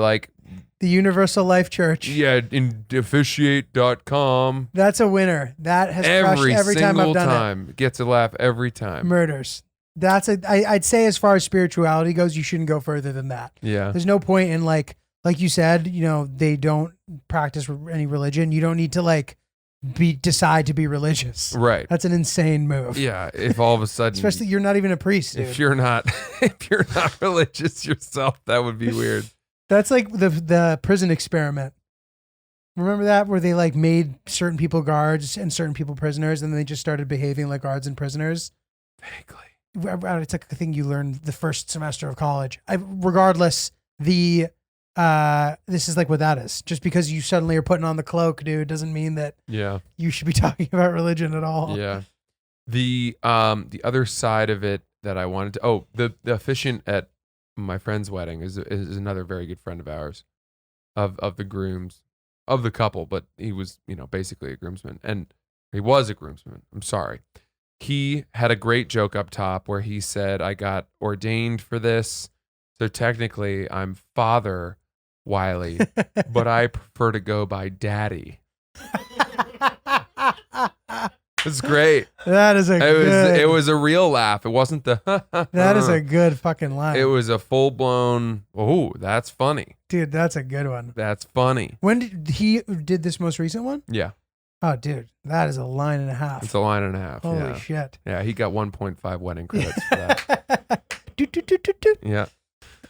the Universal Life Church. Yeah, in officiate.com. That's a winner. That has crushed every time I've done it. Gets a laugh every time. Murders. I'd say as far as spirituality goes, you shouldn't go further than that. Yeah. There's no point in like you said, they don't practice any religion. You don't need to decide to be religious. Right. That's an insane move. Yeah. If all of a sudden, especially you're not even a priest, dude. If you're not religious yourself, that would be weird. That's like the prison experiment. Remember that, where they made certain people guards and certain people prisoners, and they just started behaving like guards and prisoners? Vaguely. It's like a thing you learned the first semester of college. Regardless, this is what that is. Just because you suddenly are putting on the cloak, dude, doesn't mean that you should be talking about religion at all. Yeah. The other side of it that I wanted to the officiant at my friend's wedding is another very good friend of ours, of the grooms, of the couple, but he was basically a groomsman, and he was a groomsman. I'm sorry. He had a great joke up top where he said, I got ordained for this, so technically I'm Father Wiley, but I prefer to go by Daddy. It's great. That is it was a real laugh. It wasn't the That is a good fucking line. It was a full blown, that's funny. Dude, that's a good one. That's funny. When did this most recent one? Yeah. Oh, dude, that is a line and a half. It's a line and a half. Holy shit. Yeah, he got 1.5 wedding credits for that. Yeah.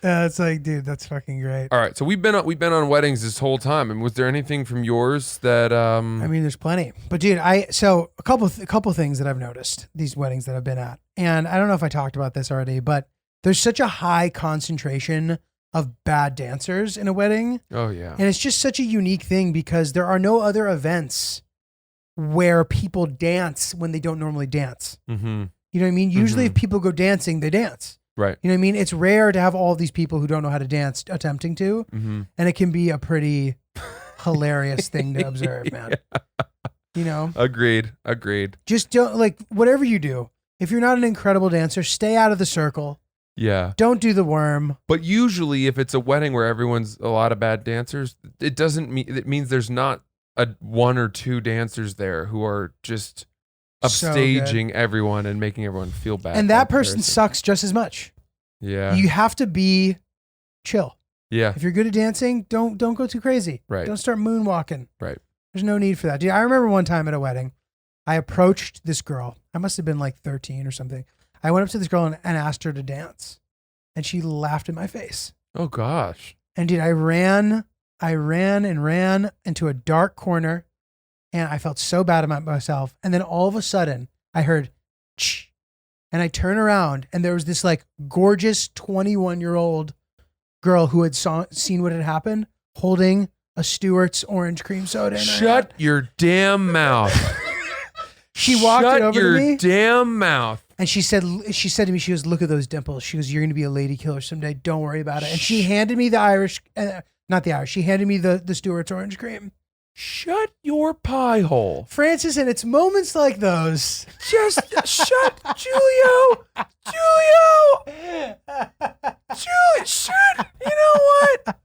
It's dude, that's fucking great. All right, so we've been on weddings this whole time, and was there anything from yours that? I mean, there's plenty, but dude, so a couple things that I've noticed these weddings that I've been at, and I don't know if I talked about this already, but there's such a high concentration of bad dancers in a wedding. Oh yeah, and it's just such a unique thing because there are no other events where people dance when they don't normally dance. Mm-hmm. You know what I mean? Usually, if people go dancing, they dance. Right. You know what I mean? It's rare to have all these people who don't know how to dance attempting to. Mm-hmm. And it can be a pretty hilarious thing to observe, man. Agreed. Just don't, whatever you do, if you're not an incredible dancer, stay out of the circle. Yeah. Don't do the worm. But usually if it's a wedding where everyone's a lot of bad dancers, it means there's not one or two dancers there who are just upstaging everyone and making everyone feel bad. And that person sucks just as much. Yeah. You have to be chill. Yeah. If you're good at dancing, don't go too crazy. Right. Don't start moonwalking. Right. There's no need for that. Dude, I remember one time at a wedding, I approached this girl. I must have been like 13 or something. I went up to this girl and asked her to dance. And she laughed in my face. Oh gosh. And dude, I ran into a dark corner and I felt so bad about myself. And then all of a sudden I heard, shh. And I turn around and there was this like gorgeous 21-year-old girl who had seen what had happened holding a Stewart's orange cream soda in her Shut hand. your damn mouth. She walked Shut it over your to me damn mouth. and she said to me, she goes, look at those dimples. She goes, you're going to be a lady killer someday. Don't worry about it. And she handed me she handed me the Stewart's orange cream. Shut your pie hole. Francis, and it's moments like those. Just shut, Julio. Shut. You know what?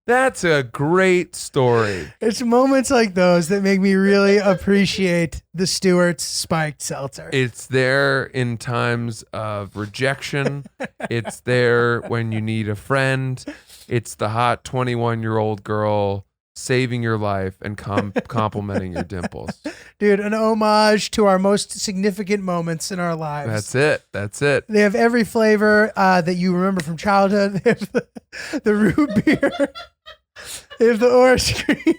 That's a great story. It's moments like those that make me really appreciate the Stewart's spiked seltzer. It's there in times of rejection. It's there when you need a friend. It's the hot 21-year-old girl saving your life and complimenting your dimples. Dude, an homage to our most significant moments in our lives. That's it. They have every flavor that you remember from childhood. They have the root beer. They have the orange cream,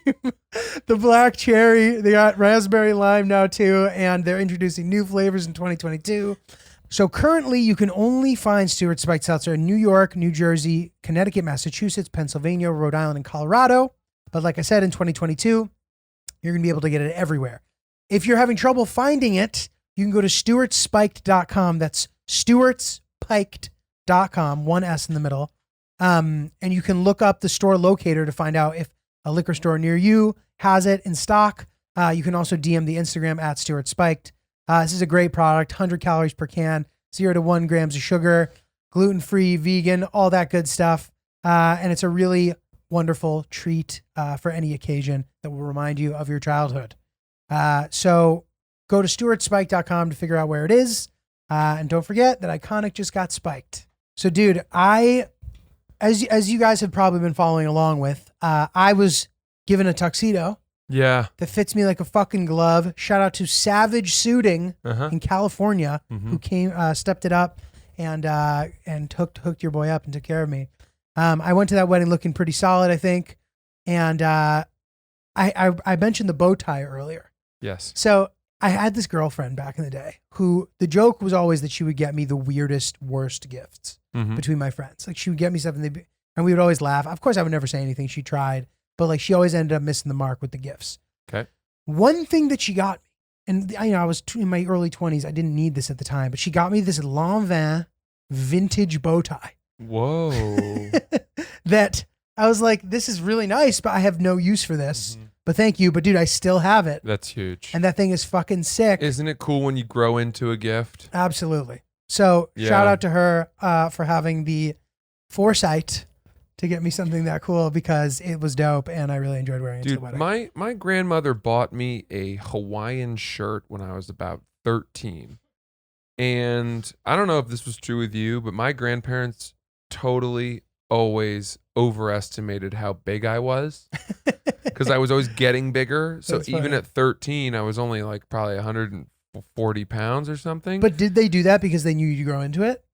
the black cherry. They got raspberry lime now too, and they're introducing new flavors in 2022. So currently, you can only find Stewart Spiked Seltzer in New York, New Jersey, Connecticut, Massachusetts, Pennsylvania, Rhode Island, and Colorado. But like I said, in 2022, you're going to be able to get it everywhere. If you're having trouble finding it, you can go to stewartspiked.com. That's stewartspiked.com, one S in the middle. And you can look up the store locator to find out if a liquor store near you has it in stock. You can also DM the Instagram at stewartspiked. This is a great product, 100 calories per can, 0 to 1 grams of sugar, gluten-free, vegan, all that good stuff. And it's a really wonderful treat for any occasion that will remind you of your childhood. So go to stewartspiked.com to figure out where it is. And don't forget that Iconic just got spiked. So dude, as you guys have probably been following along with, I was given a tuxedo Yeah. that fits me like a fucking glove. Shout out to Savage Suiting in California, who stepped it up and hooked your boy up and took care of me. I went to that wedding looking pretty solid, I think. And I mentioned the bow tie earlier. Yes. So I had this girlfriend back in the day who the joke was always that she would get me the weirdest, worst gifts between my friends. Like she would get me stuff and we would always laugh. Of course, I would never say anything. She tried, but like she always ended up missing the mark with the gifts. Okay. One thing that she got me, and I was in my early 20s. I didn't need this at the time, but she got me this Lanvin vintage bow tie. Whoa. That I was like, this is really nice, but I have no use for this. But thank you. But dude, I still have it. That's huge. And that thing is fucking sick. Isn't it cool when you grow into a gift? Absolutely. So shout out to her for having the foresight to get me something that cool because it was dope and I really enjoyed wearing it to the Dude, wedding. my grandmother bought me a Hawaiian shirt when I was about 13. And I don't know if this was true with you, but my grandparents totally always overestimated how big I was because I was always getting bigger. So That's even funny. at 13, I was only like probably 140 pounds or something. But did they do that because they knew you'd grow into it?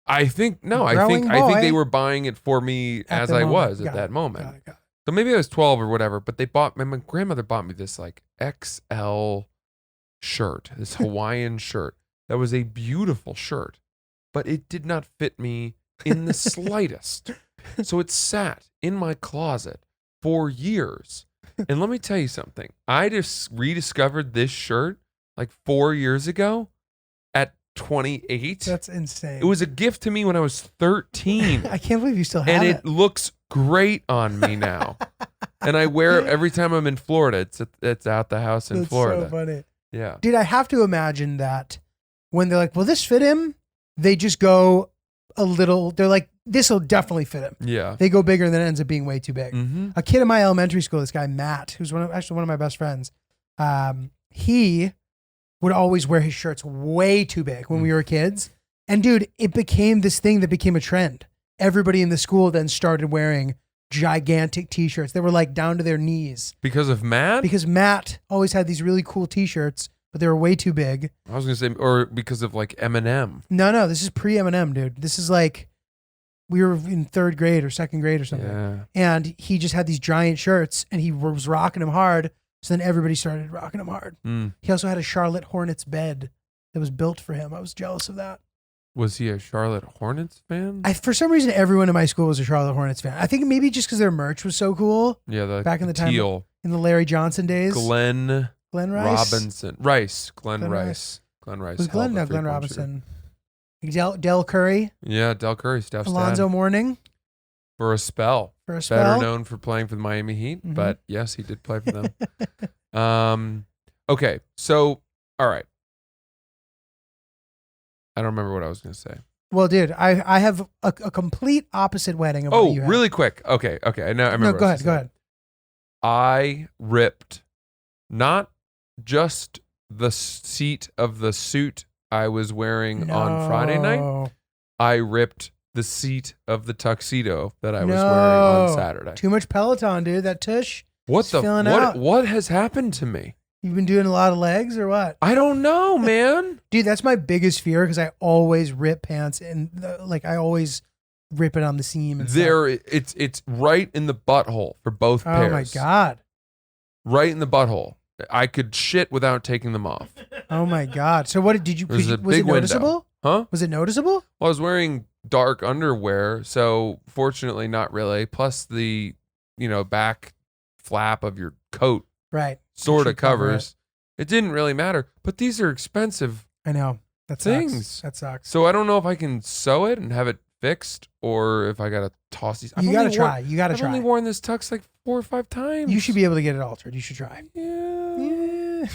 I think no. I Growing think boy. they were buying it for me At as the I moment. was Got at it. that moment. Got it. So maybe I was 12 or whatever. But my grandmother bought me this like XL shirt, this Hawaiian shirt that was a beautiful shirt, but it did not fit me in the slightest. So it sat in my closet for years. And let me tell you something. I just rediscovered this shirt like 4 years ago at 28. That's insane. It was a gift to me when I was 13. I can't believe you still have And it. it looks great on me now. And I wear it every time I'm in Florida. It's out the house in That's Florida. so funny. Yeah. Dude, I have to imagine that when they're like, will this fit him? They just go a little, they're like, this will definitely fit him. Yeah. They go bigger and then it ends up being way too big. Mm-hmm. A kid in my elementary school, this guy, Matt, who's one of my best friends, he would always wear his shirts way too big when we were kids. And dude, it became this thing that became a trend. everybody in the school then started wearing gigantic t-shirts. They were like down to their knees. Because of Matt? Because Matt always had these really cool t-shirts, but they were way too big. I was going to say, or because of like Eminem. No, this is pre-Eminem, dude. This is like, we were in 3rd grade or 2nd grade or something. Yeah. And he just had these giant shirts and he was rocking them hard. So then everybody started rocking them hard. Mm. He also had a Charlotte Hornets bed that was built for him. I was jealous of that. Was he a Charlotte Hornets fan? For some reason, everyone in my school was a Charlotte Hornets fan. I think maybe just because their merch was so cool. Yeah, back in the time teal. in the Larry Johnson days. Glenn Rice? Robinson. Rice. Glenn Glenn Rice. Rice. Glenn Rice. Was Glenn? No, Glenn Robinson. Del Curry. Yeah, Del Curry. Steph's Alonzo dad. Mourning. For a spell. Better known for playing for the Miami Heat, Mhm. but yes, he did play for them. Okay, so, all right. I don't remember what I was going to say. Well, dude, I have a complete opposite wedding of what you have. Really quick. Okay. I remember. No, what go I was ahead. Go gonna say. ahead. I ripped not just the seat of the suit I was wearing on Friday night. No. I ripped the seat of the tuxedo that I was No. wearing on Saturday. Too much Peloton, dude. That tush. What It's the filling out. what has happened to me? You've been doing a lot of legs or what? I don't know, man. Dude, that's my biggest fear because I always rip pants and I always rip it on the seam. And It's right in the butthole for both stuff. pairs. Oh my God. Right in the butthole. I could shit without taking them off. Oh my God. So what did you, There's a was big it window. noticeable? Huh? Was it noticeable? Well, I was wearing dark underwear, so fortunately not really. Plus the, back flap of your coat Right. sort of Should cover covers. It didn't really matter. But these are expensive. I know. That Things. sucks. That sucks. So I don't know if I can sew it and have it fixed or if I got to toss these. You got to try. You got to I've only try. worn this tux like 4 or 5 times. You should be able to get it altered. You should try. Yeah.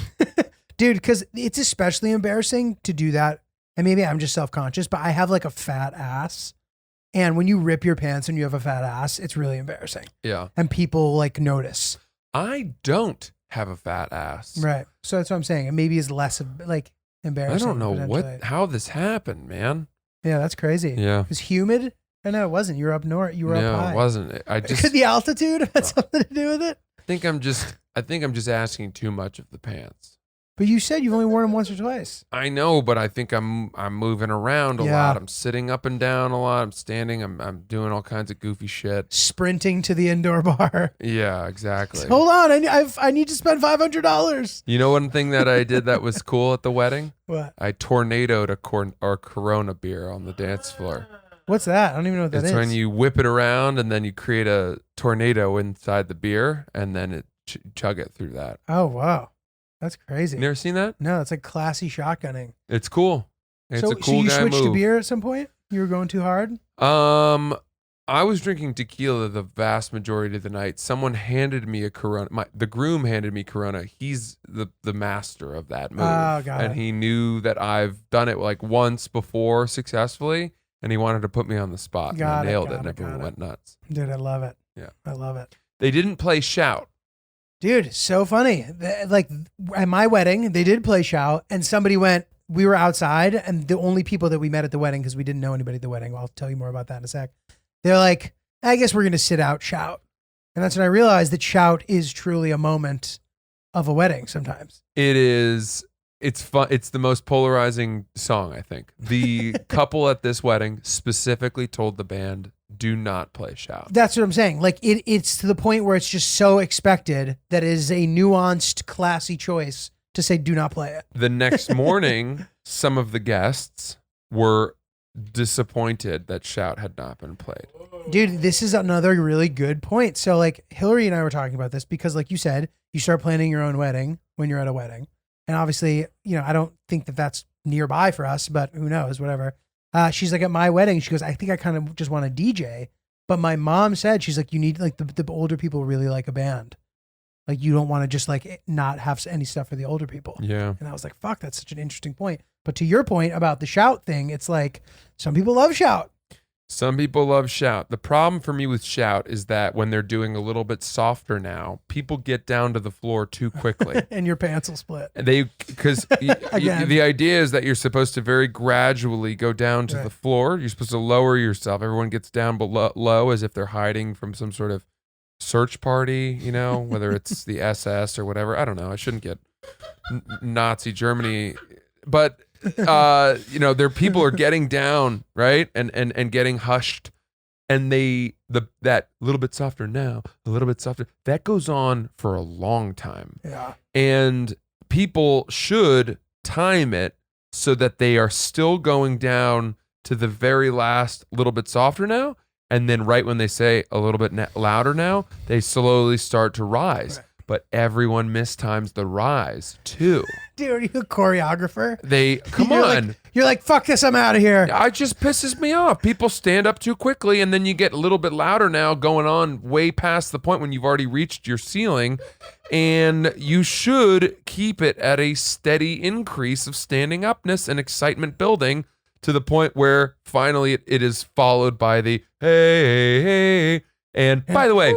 Dude, because it's especially embarrassing to do that. And maybe I'm just self-conscious, but I have like a fat ass. And when you rip your pants and you have a fat ass, it's really embarrassing. Yeah. And people like notice. I don't have a fat ass. Right. So that's what I'm saying. It maybe is less of like I embarrassing. don't know potentially. how this happened, man. Yeah, that's crazy. Yeah. It was humid. I know it wasn't. You were up north. You were up No, high. it wasn't. I just Could the altitude have had something to do with it? I think I'm just asking too much of the pants. But you said you've only worn them once or twice. I know, but I think I'm moving around a Yeah. lot. I'm sitting up and down a lot. I'm standing. I'm doing all kinds of goofy shit. Sprinting to the indoor bar. Yeah, exactly. Hold on, I need to spend $500. You know one thing that I did that was cool at the wedding? What? I tornadoed a Corona beer on the dance floor. What's that? I don't even know what that It's is. when you whip it around and then you create a tornado inside the beer and then it chug it through that. Oh wow, that's crazy. You never seen that? No, it's like classy shotgunning. It's cool. It's so, a cool so you guy switched to move. beer at some point? You were going too hard? I was drinking tequila the vast majority of the night. Someone handed me a Corona. The groom handed me Corona. He's the master of that move. Oh, got and it. he knew that I've done it like once before successfully, and he wanted to put me on the spot. Got and it, I nailed got it, and it, everyone got it. went nuts. Dude, I love it. Yeah. I love it. They didn't play Shout. Dude, so funny. Like at my wedding, they did play Shout, and somebody went, we were outside, and the only people that we met at the wedding, because we didn't know anybody at the wedding, I'll tell you more about that in a sec. They're like, I guess we're going to sit out Shout. And that's when I realized that Shout is truly a moment of a wedding sometimes. It is. It's fun. It's the most polarizing song, I think. The couple at this wedding specifically told the band, do not play Shout. That's what I'm saying. Like it's to the point where it's just so expected that it is a nuanced, classy choice to say, do not play it. The next morning, some of the guests were disappointed that Shout had not been played. Dude, this is another really good point. So like Hillary and I were talking about this because like you said, you start planning your own wedding when you're at a wedding. And obviously, I don't think that that's nearby for us, but who knows, whatever. She's like, at my wedding, she goes, I think I kind of just want to DJ. But my mom said, she's like, you need, like, the older people really like a band. Like, you don't want to just, like, not have any stuff for the older people. Yeah. And I was like, fuck, that's such an interesting point. But to your point about the Shout thing, it's like, some people love Shout. Some people love Shout. The problem for me with Shout is that when they're doing a little bit softer now, people get down to the floor too quickly. And your pants will split. Because Again. the idea is that you're supposed to very gradually go down to Right. the floor. You're supposed to lower yourself. Everyone gets down below, low as if they're hiding from some sort of search party, whether it's the SS or whatever. I don't know. I shouldn't get Nazi Germany, but their people are getting down, right, and getting hushed, and that little bit softer now, a little bit softer, that goes on for a long time. Yeah. And people should time it so that they are still going down to the very last little bit softer now, and then right when they say a little bit louder now, they slowly start to rise. Right. But everyone mistimes the rise too. Dude, are you a choreographer? Come on. You're like, fuck this, I'm out of here. It just pisses me off. People stand up too quickly, and then you get a little bit louder now, going on way past the point when you've already reached your ceiling. And you should keep it at a steady increase of standing upness and excitement building to the point where finally it is followed by the hey, hey. And by the way,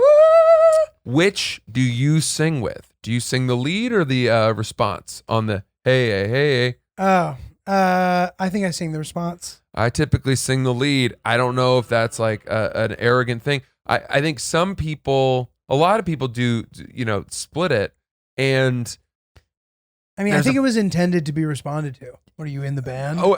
which do you sing with? Do you sing the lead or the response on the hey, hey, hey? Oh, I think I sing the response. I typically sing the lead. I don't know if that's like an arrogant thing. I think a lot of people do, split it. And I mean, I think it was intended to be responded to. What are you in the band? oh,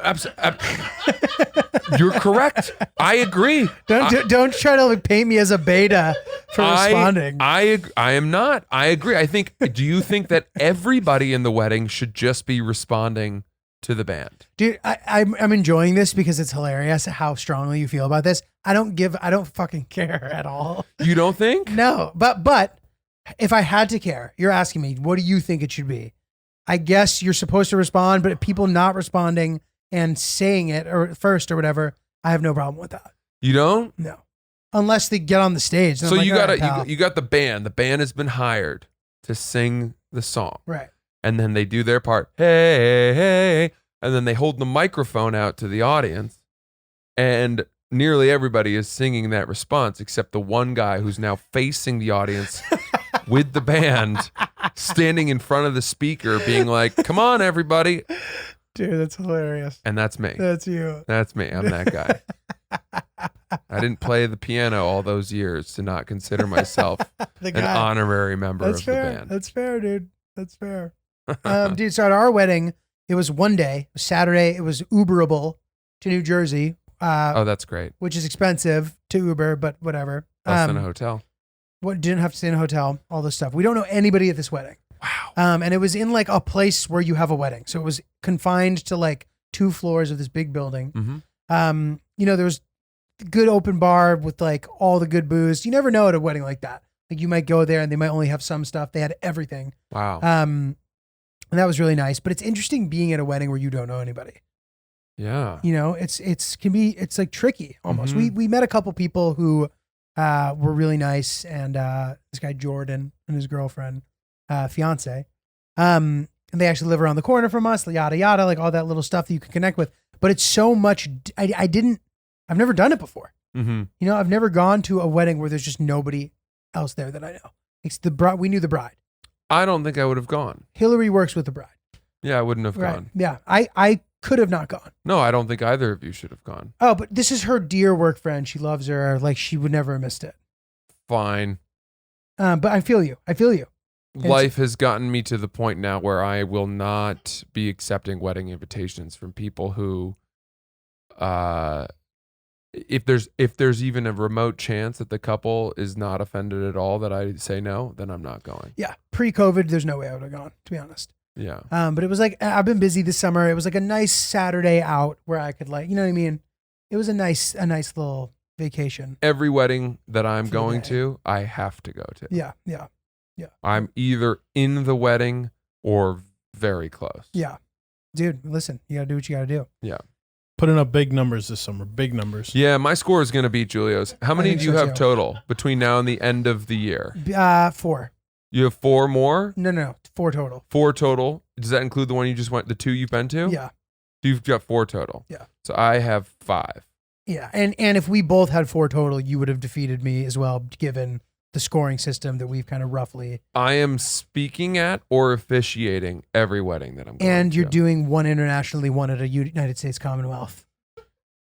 you're correct. I agree. Don't try to paint me as a beta for responding. I am not. I agree. Do you think that everybody in the wedding should just be responding to the band? Dude, I'm enjoying this because it's hilarious how strongly you feel about this. I don't fucking care at all. You don't think? No, but if I had to care, you're asking me, what do you think it should be? I guess you're supposed to respond, but if people not responding and saying it or first or whatever, I have no problem with that. You don't? No, unless they get on the stage. So you got the band. The band has been hired to sing the song, right? And then they do their part. Hey, hey, and then they hold the microphone out to the audience, and nearly everybody is singing that response except the one guy who's now facing the audience with the band, standing in front of the speaker, being like, "Come on, everybody!" Dude, that's hilarious. And that's me. That's you. That's me. I'm that guy. I didn't play the piano all those years to not consider myself an honorary member of the band. That's fair, dude. That's fair. Dude, so at our wedding, it was one day, it was Saturday. It was Uberable to New Jersey. Oh, that's great. Which is expensive to Uber, but whatever. Less than a hotel. Didn't have to stay in a hotel, all this stuff. We don't know anybody at this wedding. Wow. And it was in a place where you have a wedding. So it was confined to 2 floors of this big building. Mm-hmm. There was good open bar with all the good booze. You never know at a wedding like that. You might go there and they might only have some stuff. They had everything. Wow. And that was really nice. But it's interesting being at a wedding where you don't know anybody. Yeah. It's tricky almost. Mm-hmm. We met a couple people who were really nice, and this guy Jordan and his girlfriend, fiance, and they actually live around the corner from us. Yada yada, all that little stuff that you can connect with. But it's so much. I've never done it before. Mm-hmm. I've never gone to a wedding where there's just nobody else there that I know. It's the bride. We knew the bride. I don't think I would have gone. Hillary works with the bride. Yeah, I wouldn't have gone. Yeah, I could have not gone. No, I don't think either of you should have gone. Oh, but this is her dear work friend. She loves her. She would never have missed it. Fine. But I feel you. Life has gotten me to the point now where I will not be accepting wedding invitations from people who, if there's even a remote chance that the couple is not offended at all that I say no, then I'm not going. Yeah. Pre-COVID, there's no way I would have gone, to be honest. Yeah. But it was I've been busy this summer. It was a nice Saturday out where I could you know what I mean? It was a nice little vacation. Every wedding that I'm going to, I have to go to. Yeah. I'm either in the wedding or very close. Yeah. Dude, listen, you got to do what you got to do. Yeah. Putting up big numbers this summer. Big numbers. Yeah, my score is going to beat Julio's. How many do you have total between now and the end of the year? 4. You have 4 more? No, 4 total. 4 total. Does that include the one you just went, the 2 you've been to? Yeah. You've got 4 total. Yeah. So I have 5. Yeah, and if we both had 4 total, you would have defeated me as well, given the scoring system that we've kind of roughly. I am speaking at or officiating every wedding that I'm going And you're to. doing one internationally, one at a United States Commonwealth,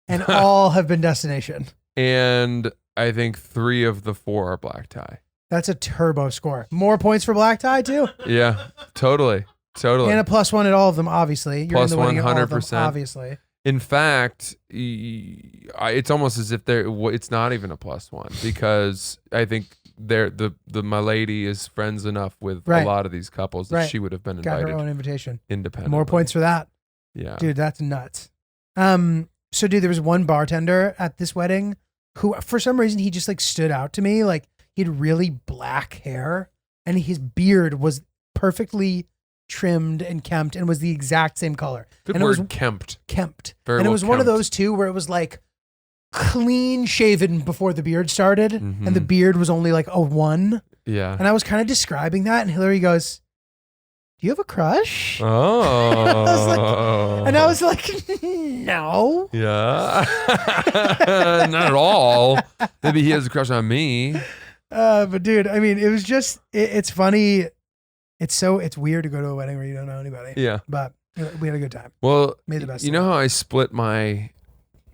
and all have been destination. And I think 3 of the 4 are black tie. That's a turbo score. More points for black tie too, Yeah, totally. and a +1 at all of them. Obviously, you're Plus in the wedding at all of them, 100%. obviously. In fact, it's almost as if it's not even a +1 because I think my lady is friends enough with Right. a lot of these couples that Right. she would have been Got her invited own invitation. independently. More points for that. Yeah. Dude, that's nuts. So dude, there was one bartender at this wedding who, for some reason, he just like stood out to me. Like he had really black hair, and his beard was perfectly trimmed and kempt, and was the exact same color. Good and word, it was kempt. kempt, Very and it well was one of kempt. those too where it was like clean shaven before the beard started, and the beard was only like a 1. Yeah. And I was kind of describing that, and Hillary goes, "Do you have a crush?" Oh. And I was like, "No." Yeah. Not at all. Maybe he has a crush on me. But dude, I mean, it was just, it's funny. It's weird to go to a wedding where you don't know anybody. Yeah. But we had a good time. Well, Made the best you of know it. how I split my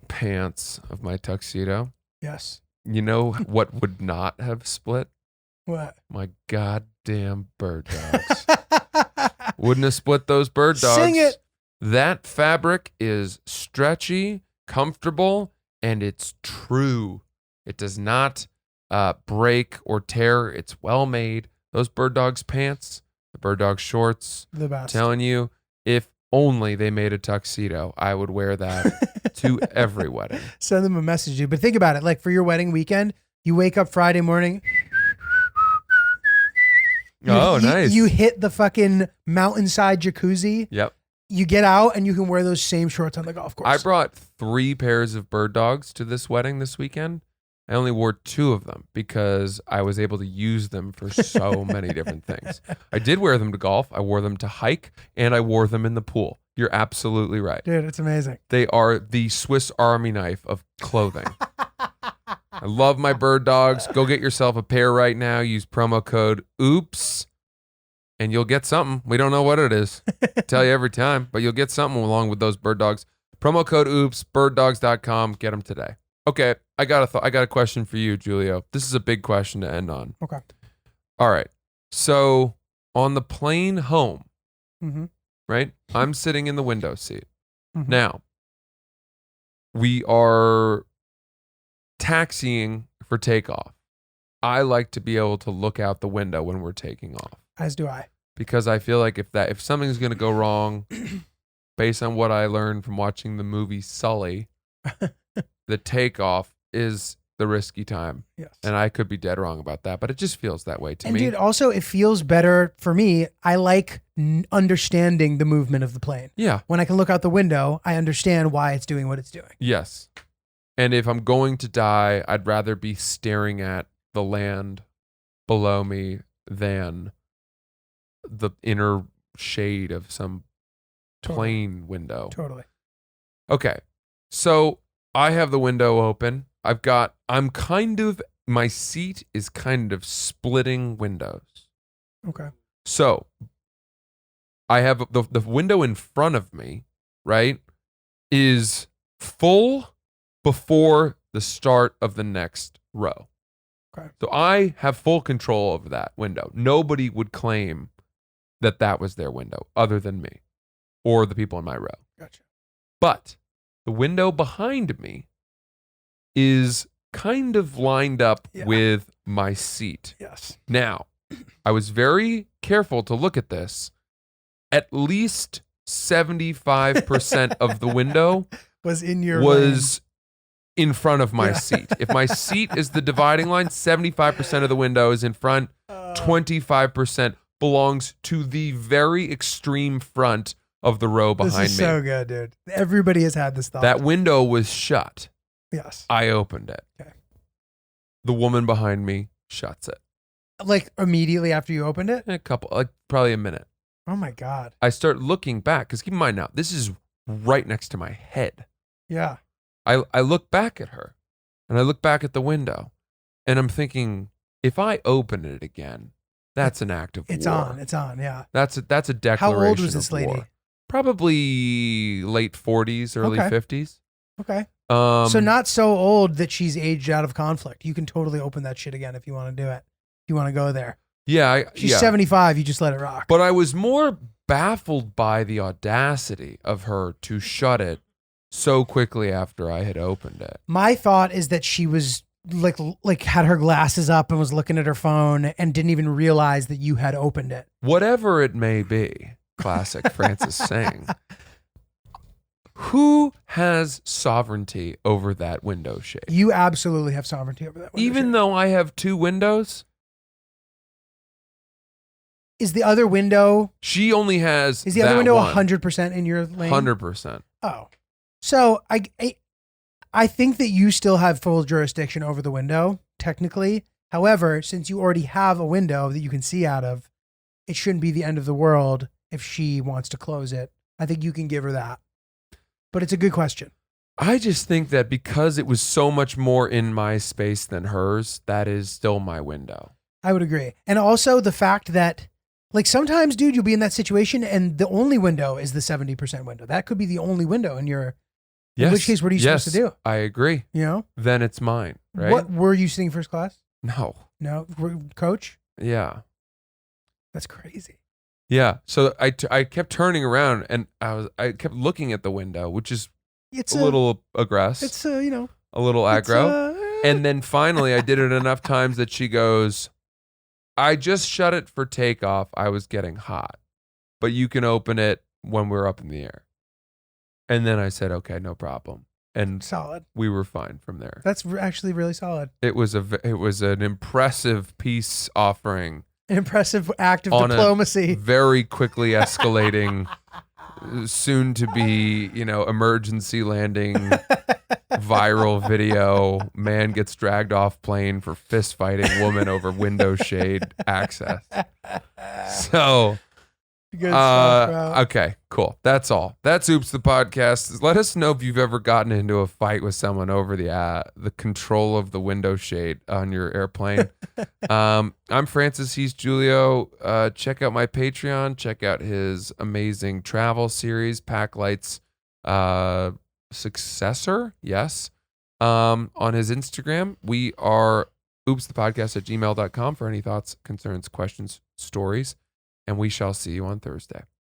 pants of my tuxedo? Yes. You know what would not have split? What? My goddamn bird dogs. Wouldn't have split those bird dogs. Sing it. That fabric is stretchy, comfortable, and it's true. It does not break or tear. It's well made. Those bird dogs pants, the bird dog shorts, The best. telling you, if only they made a tuxedo, I would wear that to every wedding. Send them a message, dude. But think about it. Like for your wedding weekend, you wake up Friday morning. Nice. You hit the fucking mountainside jacuzzi. Yep. You get out and you can wear those same shorts on the golf course. I brought 3 pairs of bird dogs to this wedding this weekend. I only wore 2 of them because I was able to use them for so many different things. I did wear them to golf. I wore them to hike, and I wore them in the pool. You're absolutely right. Dude, it's amazing. They are the Swiss Army knife of clothing. I love my bird dogs. Go get yourself a pair right now. Use promo code OOPS, and you'll get something. We don't know what it is. Tell you every time, but you'll get something along with those bird dogs. Promo code OOPS, birddogs.com. Get them today. Okay, I got a question for you, Julio. This is a big question to end on. Okay. All right. So on the plane home, Mm-hmm. right? I'm sitting in the window seat. Mhm. Now, we are taxiing for takeoff. I like to be able to look out the window when we're taking off As do I. because I feel like if something's going to go wrong, based on what I learned from watching the movie Sully, the takeoff is the risky time. Yes. And I could be dead wrong about that, but it just feels that way to And me. dude, also it feels better for me. I like understanding the movement of the plane. Yeah. When I can look out the window, I understand why it's doing what it's doing. Yes. And if I'm going to die, I'd rather be staring at the land below me than the inner shade of some Totally. plane window. Totally. Okay. So I have the window open. My seat is kind of splitting windows. Okay. So I have the window in front of me, right, is full before the start of the next row. Okay. So I have full control over that window. Nobody would claim that was their window other than me or the people in my row. Gotcha. But the window behind me is kind of lined up Yeah. with my seat. Yes. Now, I was very careful to look at this. At least 75% of the window Was in your was in front of my Yeah. seat. If my seat is the dividing line, 75% of the window is in front, 25% belongs to the very extreme front of the row This behind is me. so good, dude. Everybody has had this thought. That window was shut. Yes. I opened it. Okay. The woman behind me shuts it. Like immediately after you opened it? Probably a minute. Oh my God. I start looking back because keep in mind now, this is right next to my head. Yeah. I look back at her and I look back at the window and I'm thinking, if I open it again, that's an act of war. It's on, yeah. That's a declaration. How old was this of lady? war. Probably late 40s, early Okay. 50s. Okay. So not so old that she's aged out of conflict. You can totally open that shit again if you want to do it. If you want to go there. Yeah. She's 75. You just let it rock. But I was more baffled by the audacity of her to shut it so quickly after I had opened it. My thought is that she was like had her glasses up and was looking at her phone and didn't even realize that you had opened it. Whatever it may be, classic Francis saying, who has sovereignty over that window shade? You absolutely have sovereignty over that window Even shade. though I have 2 windows, Is the other window she only has is the that other window one. 100% in your lane? 100%. Oh. So I think that you still have full jurisdiction over the window, technically. However, since you already have a window that you can see out of, it shouldn't be the end of the world if she wants to close it. I think you can give her that. But it's a good question. I just think that because it was so much more in my space than hers, that is still my window. I would agree. And also the fact that, like, sometimes, dude, you'll be in that situation and the only window is the 70% window. That could be the only window in your, in which case, what are you supposed to do? I agree. You know? Then it's mine, right? What, were you sitting first class? No. No? Coach? Yeah. That's crazy. Yeah. So I kept turning around and I kept looking at the window, which is It's a little aggressive, It's you know. a little it's, aggro. And then finally I did it enough times that she goes, I just shut it for takeoff. I was getting hot, but you can open it when we're up in the air. And then I said, okay, no problem. And solid. we were fine from there. That's actually really solid. It was an impressive peace offering An impressive act of on diplomacy. a very quickly escalating, soon to be, emergency landing viral video. Man gets dragged off plane for fist fighting woman over window shade access. So, Good stuff, bro. okay, cool. That's all. That's Oops the Podcast. Let us know if you've ever gotten into a fight with someone over the control of the window shade on your airplane. I'm Francis. He's Julio. Check out my Patreon. Check out his amazing travel series, Packlight's successor. Yes. On his Instagram, we are oopsthepodcast@gmail.com for any thoughts, concerns, questions, stories. And we shall see you on Thursday.